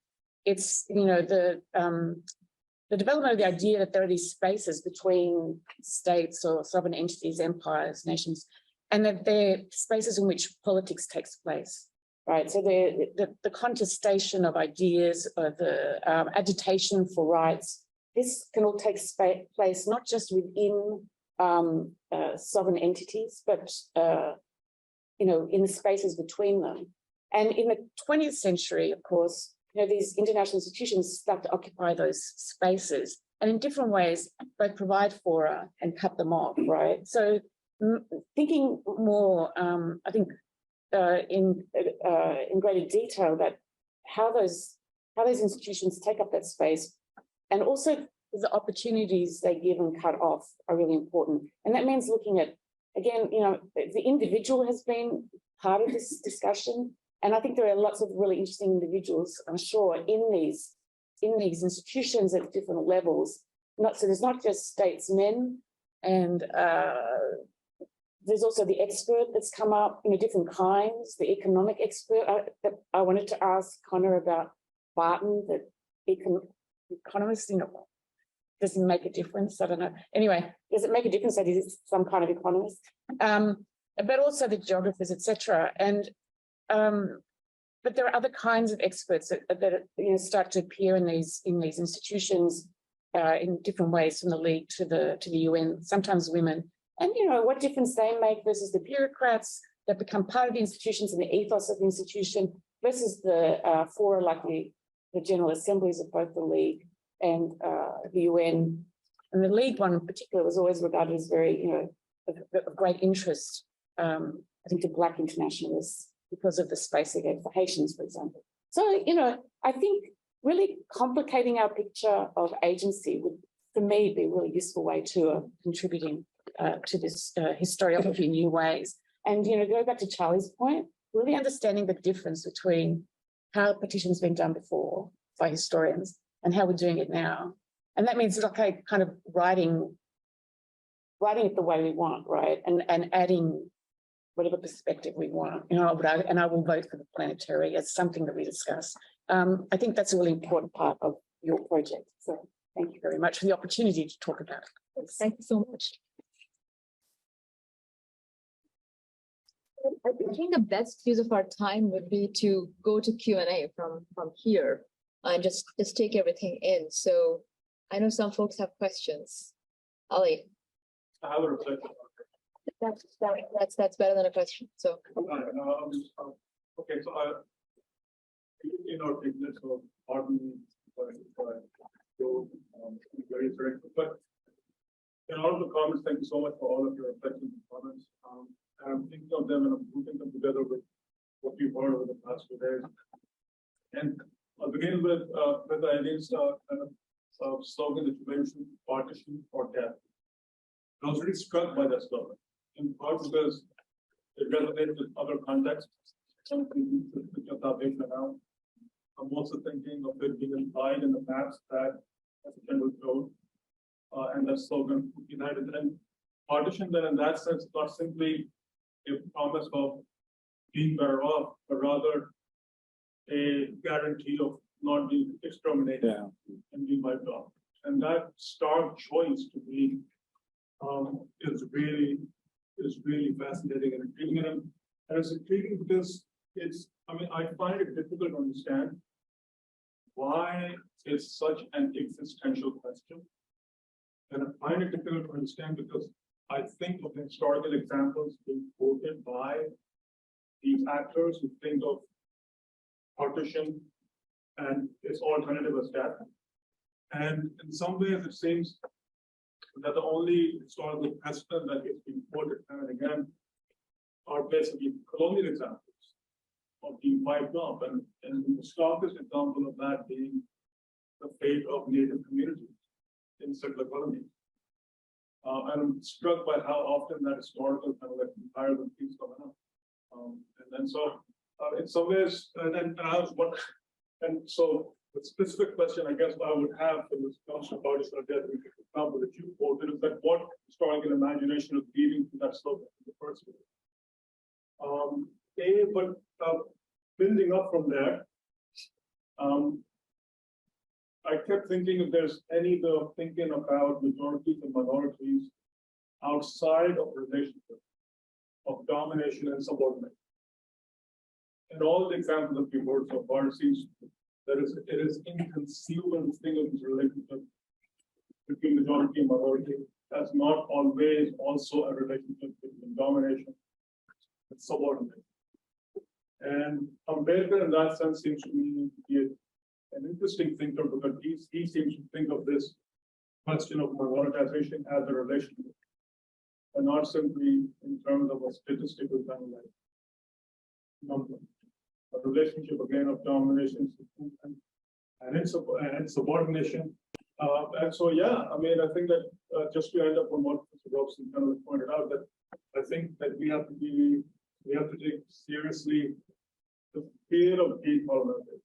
Speaker 5: it's, you know, the development of the idea that there are these spaces between states or sovereign entities, empires, nations, and that they're spaces in which politics takes place, right? So the contestation of ideas, or the agitation for rights, this can all take place not just within sovereign entities, but you know, in the spaces between them. And in the 20th century, of course, you know, these international institutions start to occupy those spaces, and in different ways, both provide fora and cut them off, right? So thinking more, I think, in greater detail that how those institutions take up that space, and also the opportunities they give and cut off are really important. And that means looking at, again, you know, the individual has been part of this discussion. And I think there are lots of really interesting individuals, I'm sure, in these institutions at different levels. So there's not just statesmen, and there's also the expert that's come up, you know, different kinds, the economic expert. I wanted to ask Connor about Barton, that economist, you know, doesn't make a difference. I don't know. Anyway, does it make a difference that he's some kind of economist? But also the geographers, etc. And but there are other kinds of experts that you know, start to appear in these institutions in different ways, from the League to the UN. Sometimes women, and you know what difference they make versus the bureaucrats that become part of the institutions and the ethos of the institution, versus the fora like the General Assemblies of both the League and the UN. And the League one in particular was always regarded as very, you know, of great interest, I think, to Black internationalists, because of the space they gave for Haitians, for example. So, you know, I think really complicating our picture of agency would, for me, be a really useful way to contributing to this historiography in new ways. And, you know, go back to Charlie's point, really understanding the difference between how partition's been done before by historians and how we're doing it now. And that means, okay, kind of writing it the way we want, right? And adding whatever perspective we want, you know, and I will vote for the planetary as something that we discuss. I think that's a really important part of your project. So thank you very much for the opportunity to talk about it.
Speaker 1: Thank you so much. I think the best use of our time would be to go to Q&A from here and just take everything in. So I know some folks have questions. Ali.
Speaker 6: I have a reflection.
Speaker 1: That's better than a question. So
Speaker 6: okay, so in our business of pardon very direct, but in all of the comments, thank you so much for all of your reflections and comments. And I'm thinking of them and I'm putting them together with what we've heard over the past 2 days. And I'll begin with Aydin's slogan that you mentioned, partition or death. I was really struck by that slogan, in part because it resonates with other contexts. I'm also thinking of it being implied in the maps that as a general code, and that slogan united. And partition then in that sense, not simply a promise of being better off, but rather a guarantee of not being exterminated and being wiped off. And that stark choice to be is really fascinating and intriguing. And it's intriguing because I find it difficult to understand why it's such an existential question. And I find it difficult to understand because I think of the historical examples being quoted by these actors who think of partition and its alternative as death. And in some ways, it seems that the only historical precedent that is being quoted time and again are basically colonial examples of being wiped off. And the starkest example of that being the fate of Native communities in settler colonies. And I'm struck by how often that historical kind of like comparison keeps coming up. And then so in some ways, and so The specific question I guess I would have for this council partition of death, for example, that you quoted, is that what historical imagination is leading to that slogan in the first place? But building up from there, I kept thinking if there's any way of thinking about majorities and minorities outside of relationship of domination and subordination. In all the examples that we've heard so far, it seems that it is inconceivable to think of this relationship between majority and minority as not always also a relationship between domination and subordination. And Ambedkar in that sense seems to me to be an interesting thinker because he seems to think of this question of minoritization as a relationship and not simply in terms of a statistical kind of like number. A relationship again of domination and subordination. And so, yeah, I mean, I think that just to end up on what Mr. Robson kind of pointed out, that I think that we have to take seriously the fear of decolonization.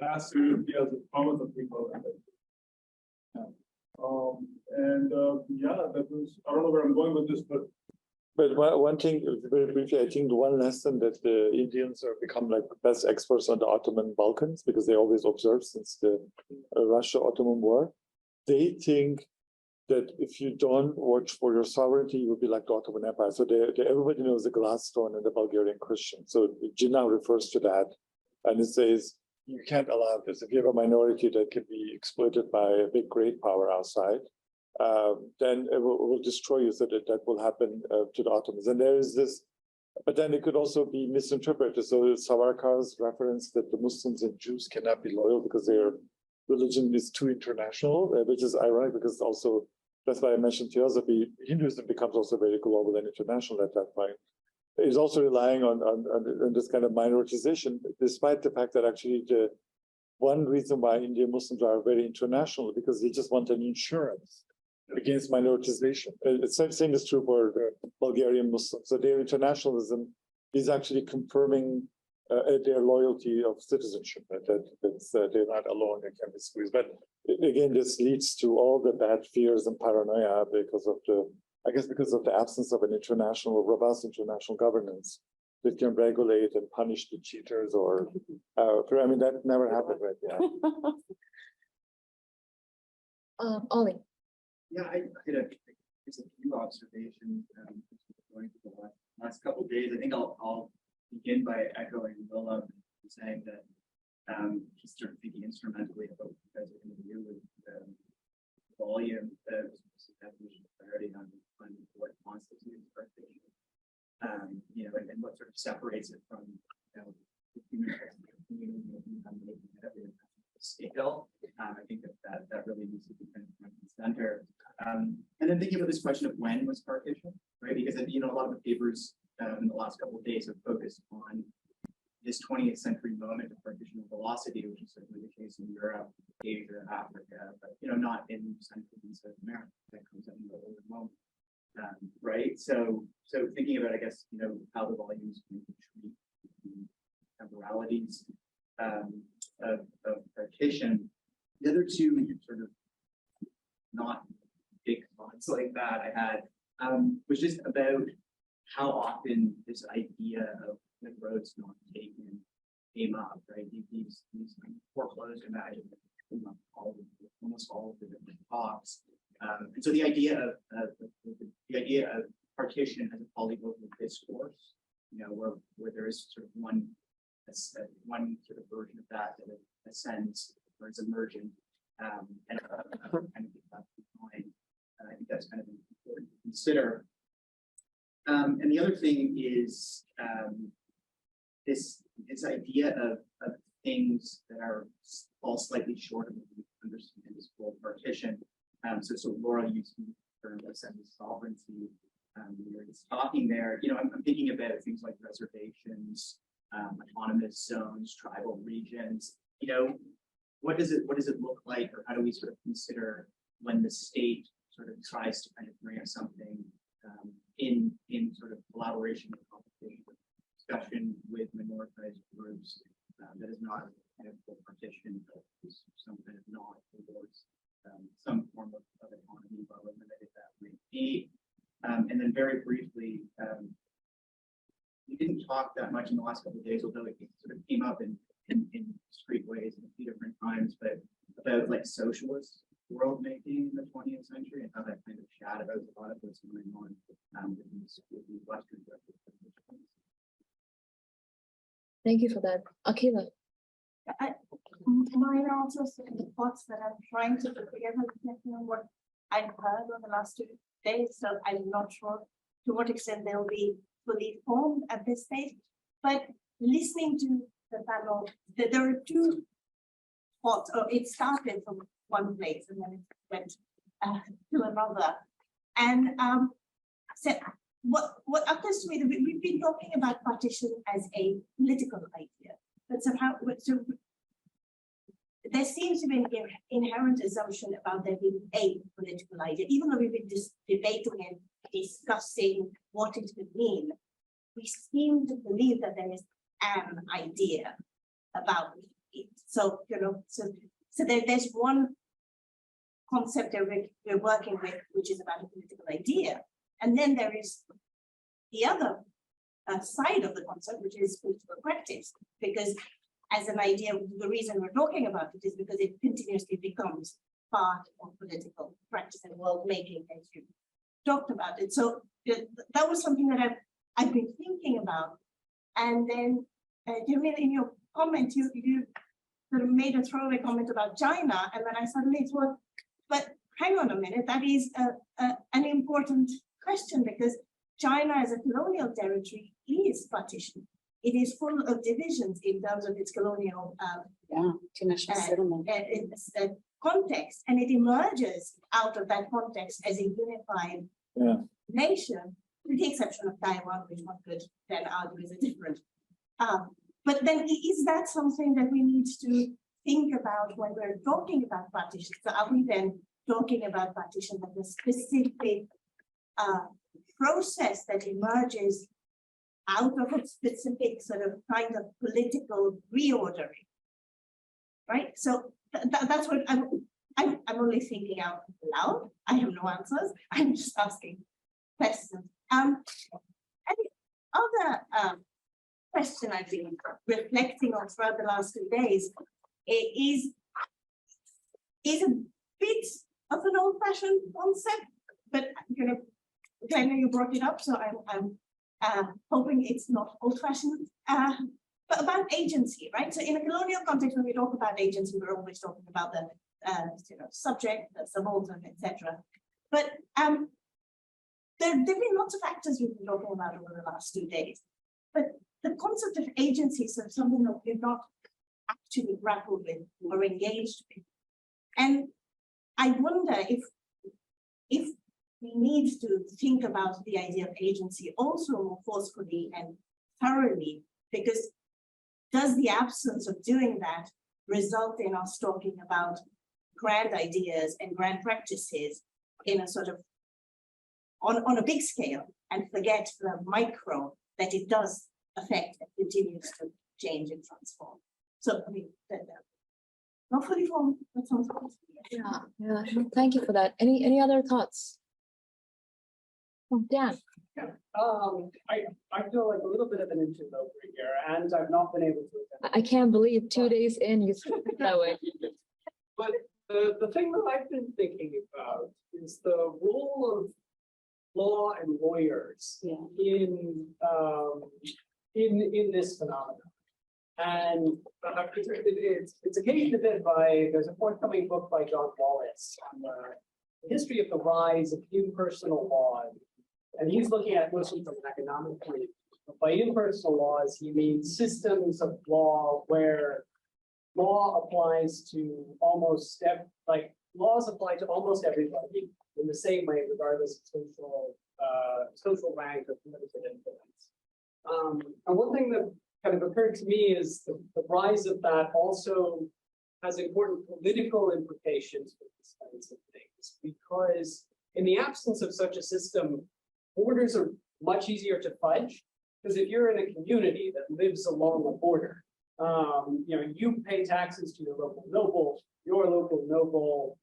Speaker 6: As seriously as the promise of decolonization. Yeah, that was, I don't know where I'm going with this, but
Speaker 2: one thing, very briefly, I think the one lesson that the Indians have become like best experts on the Ottoman Balkans because they always observe since the Russia-Ottoman War. They think that if you don't watch for your sovereignty, you will be like the Ottoman Empire. So everybody knows the glass stone and the Bulgarian Christian. So Jinnah refers to that, and it says you can't allow this. If you have a minority that can be exploited by a big great power outside, then it will destroy you. So that will happen to the Ottomans. And there is this, but then it could also be misinterpreted. So Sarkar's reference that the Muslims and Jews cannot be loyal because their religion is too international, which is ironic because also that's why I mentioned theosophy. Hinduism becomes also very global and international at that point. It's also relying on this kind of minoritization, despite the fact that actually the one reason why Indian Muslims are very international because they just want an insurance against minoritization. It's the same is true for the Bulgarian Muslims. So their internationalism is actually confirming their loyalty of citizenship, that they're not alone, they can be squeezed. But again, this leads to all the bad fears and paranoia because of the absence of an robust international governance that can regulate and punish the cheaters or, I mean, that never happened, right? Yeah.
Speaker 1: Ollie.
Speaker 7: Yeah, I had a few observations going through the last couple of days. I think I'll begin by echoing Willem and saying that just sort of thinking instrumentally about what you guys are going to do with the volume, the definition of clarity on what constitutes partition, and what sort of separates it from the human community and making it a scale. I think that really needs to be kind of front and center. And then thinking about this question of when was partition, right? Because a lot of the papers in the last couple of days have focused on this 20th century moment of partition of velocity, which is certainly the case in Europe, Asia, Africa, but not in Central and South America. That comes in the older moment, right? So thinking about, I guess, how the volumes can treat the temporalities of partition. The other two sort of not big thoughts like that I had was just about how often this idea of the roads not taken came up, right? These foreclosed imagine almost all of the different talks. And so the idea of partition as a polyvocal discourse, where there is sort of one sort of version of that ascends or is emergent, and kind of get that behind. I think that's kind of important to consider. And the other thing is this idea of things that are all slightly short of what we understand as full partition. So Laura used the term semi-sovereignty. We were just talking there. I'm thinking about things like reservations, autonomous zones, tribal regions. What does it look like, or how do we sort of consider when the state sort of tries to kind of bring up something in sort of collaboration and conversation, discussion with minoritized groups that is not kind of the partition of some kind of nod towards some form of economy, however limited that may be. And then very briefly, we didn't talk that much in the last couple of days, although it sort of came up in discrete ways at a few different times, but about like socialist world making in the 20th century and how that kind of shadows a lot of what's going on with these Western representations.
Speaker 1: Thank you for that. Akila.
Speaker 8: Mine are also some thoughts that I'm trying to put together on what I've heard over the last 2 days, so I'm not sure to what extent they'll be fully formed at this stage. But listening to the panel, there are two thoughts. Oh, it started from one place and then it went to another. And so what occurs to me that we've been talking about partition as a political idea, but somehow there seems to be an inherent assumption about there being a political idea, even though we've been debating and discussing what it could mean. We seem to believe that there is an idea about it. So, you know, so there's one concept that we're working with, which is about a political idea. And then there is the other side of the concept, which is political practice, because as an idea, the reason we're talking about it is because it continuously becomes part of political practice and world making, as you talked about it. So that was something that I've been thinking about. And then, Cemil, in your comment, you sort of made a throwaway comment about China, and then I suddenly thought, but hang on a minute, that is an important question, because China as a colonial territory is partitioned. It is full of divisions in terms of its colonial context, and it emerges out of that context as a unified nation, with the exception of Taiwan, which one could then argue is a different. But then is that something that we need to think about when we're talking about partition? So are we then talking about partition as a specific process that emerges out of a specific sort of kind of political reordering, right? So that's what I'm only thinking out loud. I have no answers. I'm just asking questions. Any other question I've been reflecting on throughout the last 2 days is a bit of an old-fashioned concept, but you know, Glenda, you brought it up, so I'm hoping it's not old-fashioned, but about agency, right? So in a colonial context, when we talk about agency, we're always talking about the subject, the subaltern, etc. But there have been lots of factors we've been talking about over the last 2 days. But the concept of agency is something that we've not actually grappled with or engaged with. And I wonder if we need to think about the idea of agency also more forcefully and thoroughly, because does the absence of doing that result in us talking about grand ideas and grand practices in a sort of on a big scale and forget the micro that it does affect and continues to change and transform? So I mean, not fully formed, but sounds good.
Speaker 1: Yeah, thank you for that. Any other thoughts? Oh, Dan.
Speaker 9: Yeah. I feel like a little bit of an interloper here, and I've not been able to attend.
Speaker 1: I can't believe 2 days in you started that way.
Speaker 9: But the thing that I've been thinking about is the role of law and lawyers in this phenomenon. And it's occasioned a bit by, there's a forthcoming book by John Wallace on the history of the rise of impersonal law. And he's looking at it mostly from an economic point of view. But by impersonal laws, he means systems of law where law applies to almost laws apply to almost everybody in the same way, regardless of social rank or political influence. And one thing that kind of occurred to me is the rise of that also has important political implications for these kinds of things, because in the absence of such a system, borders are much easier to fudge, because if you're in a community that lives along a border, You pay taxes to your local noble, your local noble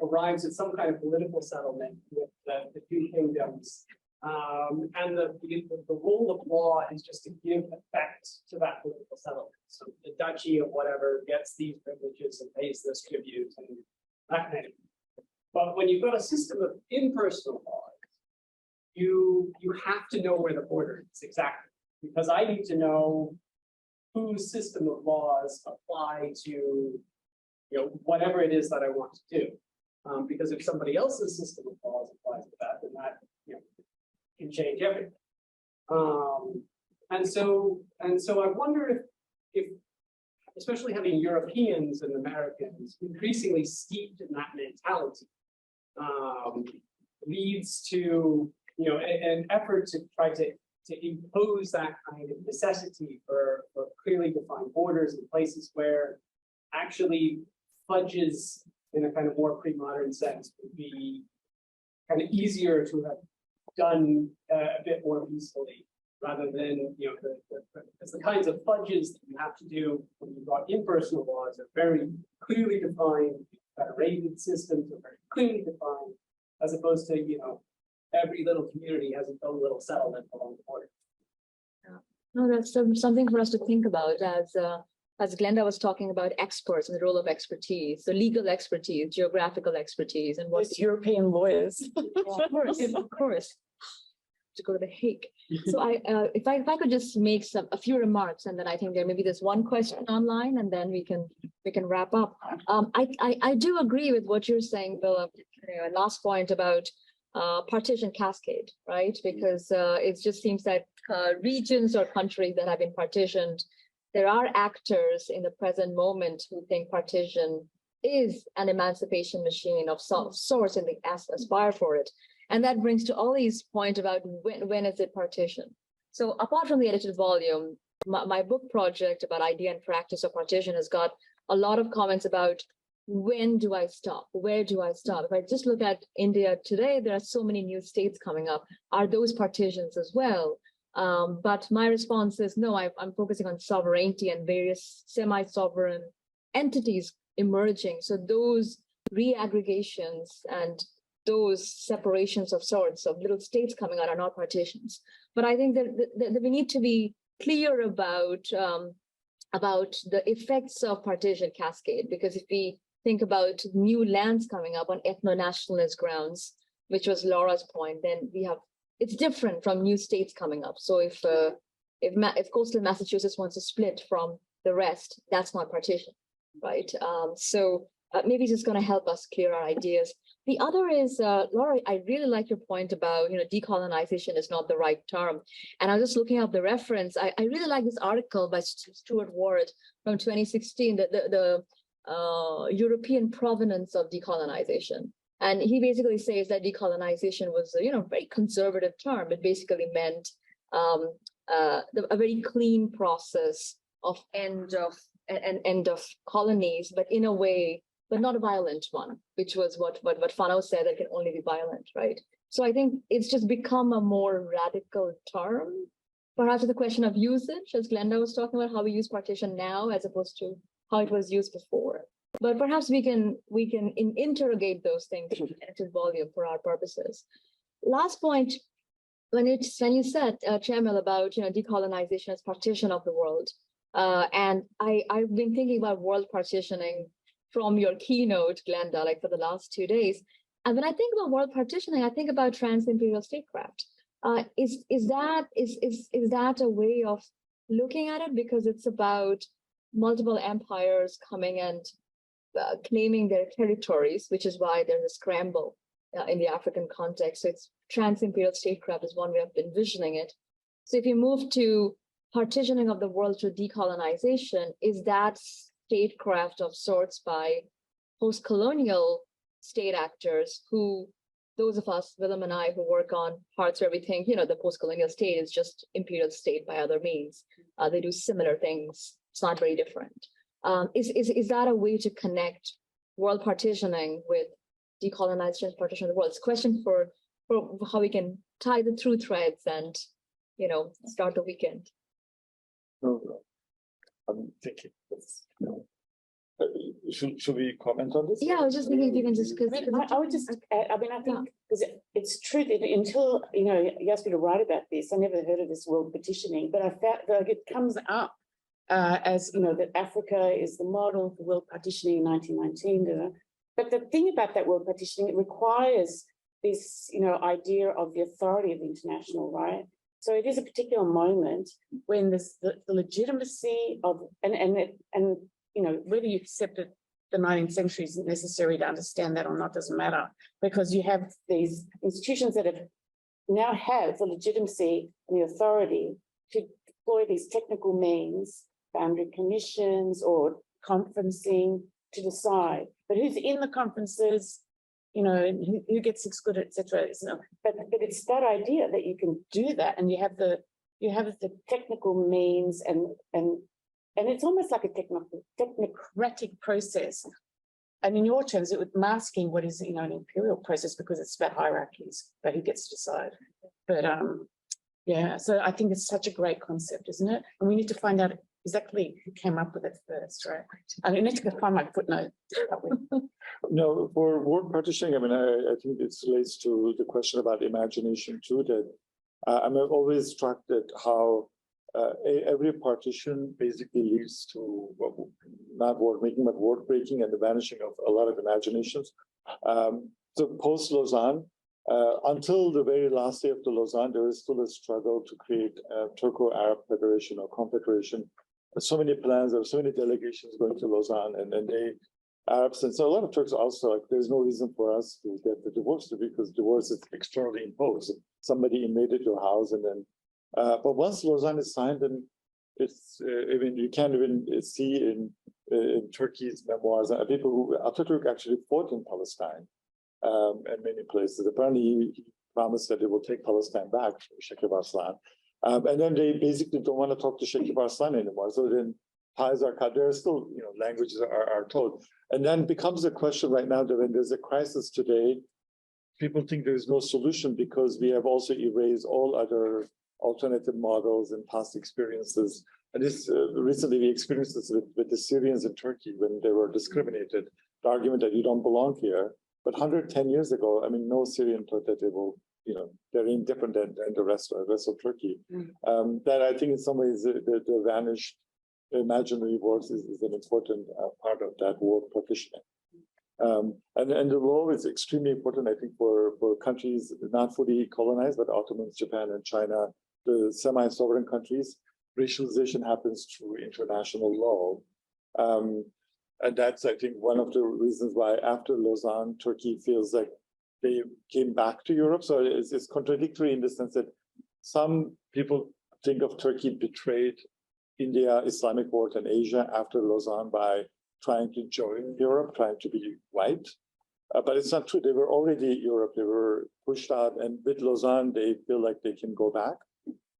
Speaker 9: arrives at some kind of political settlement with the two kingdoms. And the role of law is just to give effect to that political settlement. So the duchy of whatever gets these privileges and pays this tribute and that kind of thing. But when you've got a system of impersonal laws, you have to know where the border is exactly, because I need to know whose system of laws apply to whatever it is that I want to do. Because if somebody else's system of laws applies to that, then that can change everything. And so I wonder if especially having Europeans and Americans increasingly steeped in that mentality leads to an effort to try to impose that kind of necessity for clearly defined borders in places where actually fudges in a kind of more pre-modern sense would be kind of easier to have done a bit more peacefully, rather than because the kinds of fudges that you have to do when you've got impersonal laws are very clearly defined, federated systems are very clearly defined, as opposed to every little community has its own little settlement along the border.
Speaker 1: No, that's something for us to think about as Glenda was talking about experts and the role of expertise, the legal expertise, geographical expertise, and what's
Speaker 5: European lawyers.
Speaker 1: of course, to go to the Hague. So if I could just make a few remarks, and then I think there maybe there's one question online, and then we can wrap up. I do agree with what you're saying, Willem. Last point about partition cascade, right? Because it just seems that regions or countries that have been partitioned, there are actors in the present moment who think partition is an emancipation machine of some sorts, and they aspire for it. And that brings to Ollie's point about when is it partition. So apart from the edited volume, my book project about idea and practice of partition has got a lot of comments about when do I stop? Where do I stop? If I just look at India today, there are so many new states coming up. Are those partitions as well? But my response is no, I'm focusing on sovereignty and various semi-sovereign entities emerging. So those reaggregations and those separations of sorts of little states coming out are not partitions. But I think that we need to be clear about the effects of partition cascade, because if we think about new lands coming up on ethno-nationalist grounds, which was Laura's point, then it's different from new states coming up. So if coastal Massachusetts wants to split from the rest, that's not partition, right? So maybe it's just going to help us clear our ideas. The other is, Laura, I really like your point about, decolonization is not the right term. And I was just looking up the reference. I really like this article by Stuart Ward from 2016, the European provenance of decolonization. And he basically says that decolonization was a very conservative term. It basically meant a very clean process of end of colonies, but in a way, but not a violent one, which was what Fano said, that can only be violent, right? So I think it's just become a more radical term. Perhaps the question of usage, as Glenda was talking about, how we use partition now as opposed to how it was used before. But perhaps we can interrogate those things in edited volume for our purposes. Last point, when you said, Cemil, about decolonization as partition of the world, and I've been thinking about world partitioning from your keynote, Glenda, like for the last 2 days. And when I think about world partitioning, I think about trans-imperial statecraft. Is that a way of looking at it? Because it's about multiple empires coming and claiming their territories, which is why there's a scramble in the African context. So it's trans-imperial statecraft is one way of envisioning it. So if you move to partitioning of the world through decolonization, is that statecraft of sorts by post-colonial state actors who, those of us, Willem and I, who work on parts where we think, the post-colonial state is just imperial state by other means. They do similar things. It's not very different. Is that a way to connect world partitioning with decolonization, partition of the world? It's a question for how we can tie the through threads and, start the weekend.
Speaker 2: I'm thinking. Should we comment on this?
Speaker 1: Yeah, I was just thinking if you can just.
Speaker 5: I would just, I mean, I think, because it's true that until, you know, you asked me to write about this, I never heard of this world petitioning, but I felt like it comes up as, you know, that Africa is the model for world partitioning in 1919. But the thing about that world partitioning, it requires this, you know, idea of the authority of the international, right? So it is a particular moment when there's the legitimacy of, and you know, whether you accept it, the 19th century isn't necessary to understand that or not, doesn't matter, because you have these institutions that now have the legitimacy and the authority to deploy these technical means, boundary commissions or conferencing to decide. But who's in the conferences, you know, and who gets excluded, etc. But it's that idea that you can do that, and you have the technical means, and it's almost like a technocratic process. And in your terms, it was masking what is, you know, an imperial process, because it's about hierarchies, but who gets to decide. But yeah, so I think it's such a great concept, isn't it? And we need to find out exactly who came up with it first, right? I need to go find my footnote.
Speaker 2: No, for word partitioning, I mean, I think it relates to the question about imagination too, that I'm always struck at how every partition basically leads to not word making, but word breaking and the vanishing of a lot of imaginations. So post Lausanne, until the very last day of the Lausanne, there is still a struggle to create a Turco-Arab Federation or Confederation. There's so many plans, there are so many delegations going to Lausanne, and then Arabs, and so a lot of Turks also, like, there's no reason for us to get the divorce because divorce is externally imposed. Somebody invaded your house, and then but once Lausanne is signed, then it's, I mean, you can't even see in Turkey's memoirs, people who, Atatürk actually fought in Palestine and many places. Apparently, he promised that they will take Palestine back, Sheikh Arslan. And then they basically don't want to talk to Sheikh Arslan anymore. So then ties are cut. There are still, you know, languages are told. And then becomes a question right now that when there's a crisis today, people think there is no solution because we have also erased all other alternative models and past experiences. And this recently we experienced this with the Syrians in Turkey when they were discriminated, the argument that you don't belong here. But 110 years ago, I mean, no Syrian thought that they will, you know, they're indifferent than the rest of Turkey. That I think in some ways the vanished imaginary words is an important part of that word partitioning. And the law is extremely important, I think, for countries not fully colonized, but Ottomans, Japan, and China, the semi-sovereign countries. Racialization happens through international law. And that's, I think, one of the reasons why after Lausanne, Turkey feels like they came back to Europe. So it's contradictory in the sense that some people think of Turkey betrayed India, Islamic world, and Asia after Lausanne by trying to join Europe, trying to be white. But it's not true. They were already Europe. They were pushed out. And with Lausanne, they feel like they can go back.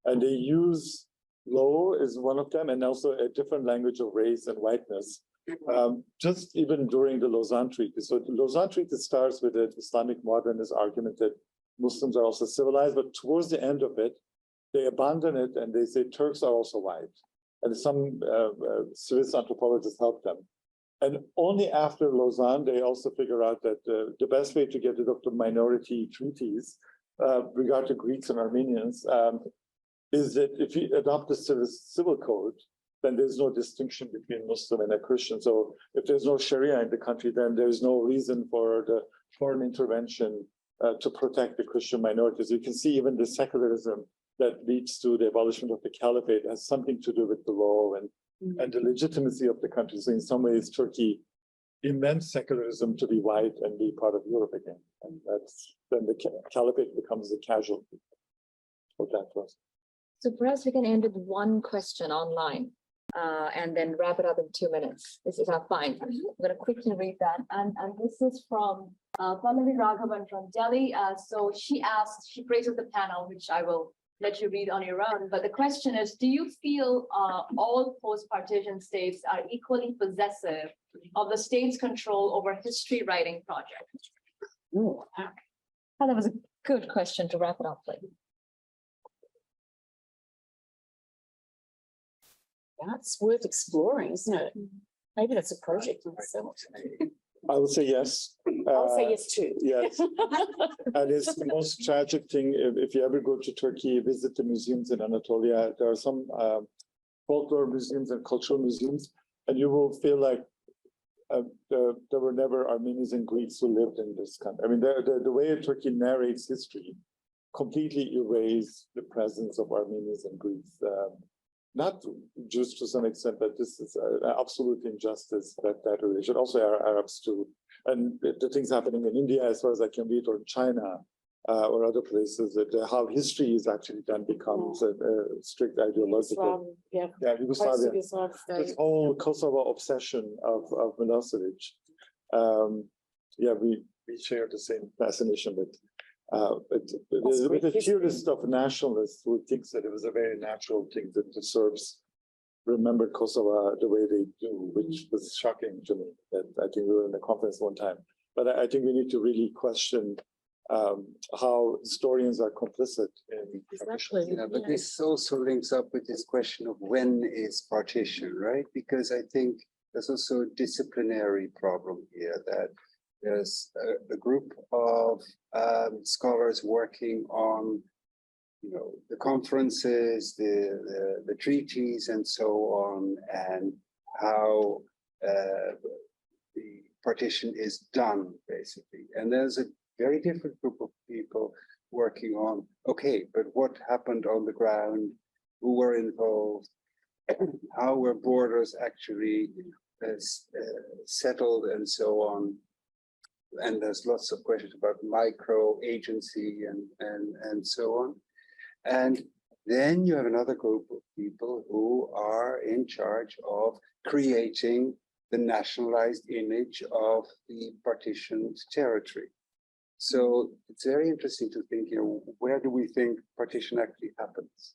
Speaker 2: And they use law as one of them, and also a different language of race and whiteness. Just even during the Lausanne Treaty. So the Lausanne Treaty starts with the Islamic modernist argument that Muslims are also civilized, but towards the end of it, they abandon it and they say Turks are also white. And some Swiss anthropologists help them. And only after Lausanne, they also figure out that the best way to get rid of the minority treaties, regard to Greeks and Armenians, is that if you adopt the civil code, then there's no distinction between Muslim and a Christian. So if there's no Sharia in the country, then there's no reason for the foreign intervention to protect the Christian minorities. You can see even the secularism that leads to the abolishment of the caliphate has something to do with the law and the legitimacy of the country. So in some ways, Turkey invents secularism to be white and be part of Europe again. And that's then the caliphate becomes a casualty of that process.
Speaker 1: So perhaps we can end with one question online and then wrap it up in 2 minutes. This is our fine. I'm going to quickly read that. And this is from Pallavi Raghavan from Delhi. So she asks, she praises the panel, which I will let you read on your own. But the question is, do you feel all post-partition states are equally possessive of the state's control over history writing projects? Ooh, that was a good question to wrap it up with.
Speaker 5: that's worth exploring, isn't it? Maybe that's a project in itself.
Speaker 2: I would say yes.
Speaker 5: I'll say yes too.
Speaker 2: Yes. And it's the most tragic thing, if you ever go to Turkey, visit the museums in Anatolia, there are some folklore museums and cultural museums, and you will feel like there were never Armenians and Greeks who lived in this country. I mean, the way Turkey narrates history completely erases the presence of Armenians and Greeks. Not Jews to some extent, but this is an absolute injustice that relation. Also Arabs too. And the things happening in India, as far as I can read, or in China, or other places, that how history is actually then becomes a strict ideological. Yugoslavia. This whole Kosovo obsession of Milosevic. We share the same fascination with the purist of nationalists who thinks that it was a very natural thing that the Serbs remembered Kosovo the way they do, which was shocking to me. That I think we were in a conference one time. But I think we need to really question how historians are complicit in
Speaker 5: Exactly.
Speaker 3: Yeah, but this also links up with this question of when is partition, right? Because I think there's also a disciplinary problem here, that there's a group of scholars working on, the conferences, the treaties, and so on, and how the partition is done, basically. And there's a very different group of people working on, okay, but what happened on the ground, who were involved, how were borders actually settled, and so on. And there's lots of questions about micro agency and so on. And then you have another group of people who are in charge of creating the nationalized image of the partitioned territory. So it's very interesting to think, where do we think partition actually happens?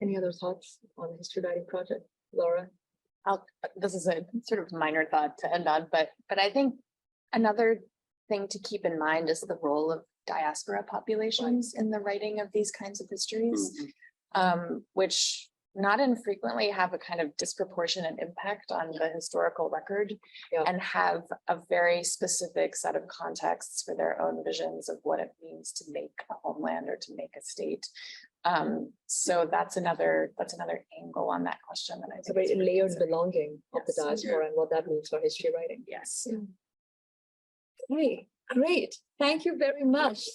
Speaker 1: Any other thoughts on the history writing project, Laura?
Speaker 4: This is a sort of minor thought to end on, but I think another thing to keep in mind is the role of diaspora populations in the writing of these kinds of histories, which not infrequently have a kind of disproportionate impact on the historical record and have a very specific set of contexts for their own visions of what it means to make a homeland or to make a state. So that's another angle on that question that I think.
Speaker 1: It's a very layered belonging of the diaspora and what that means for history writing.
Speaker 4: Yes.
Speaker 1: Okay, great. Thank you very much.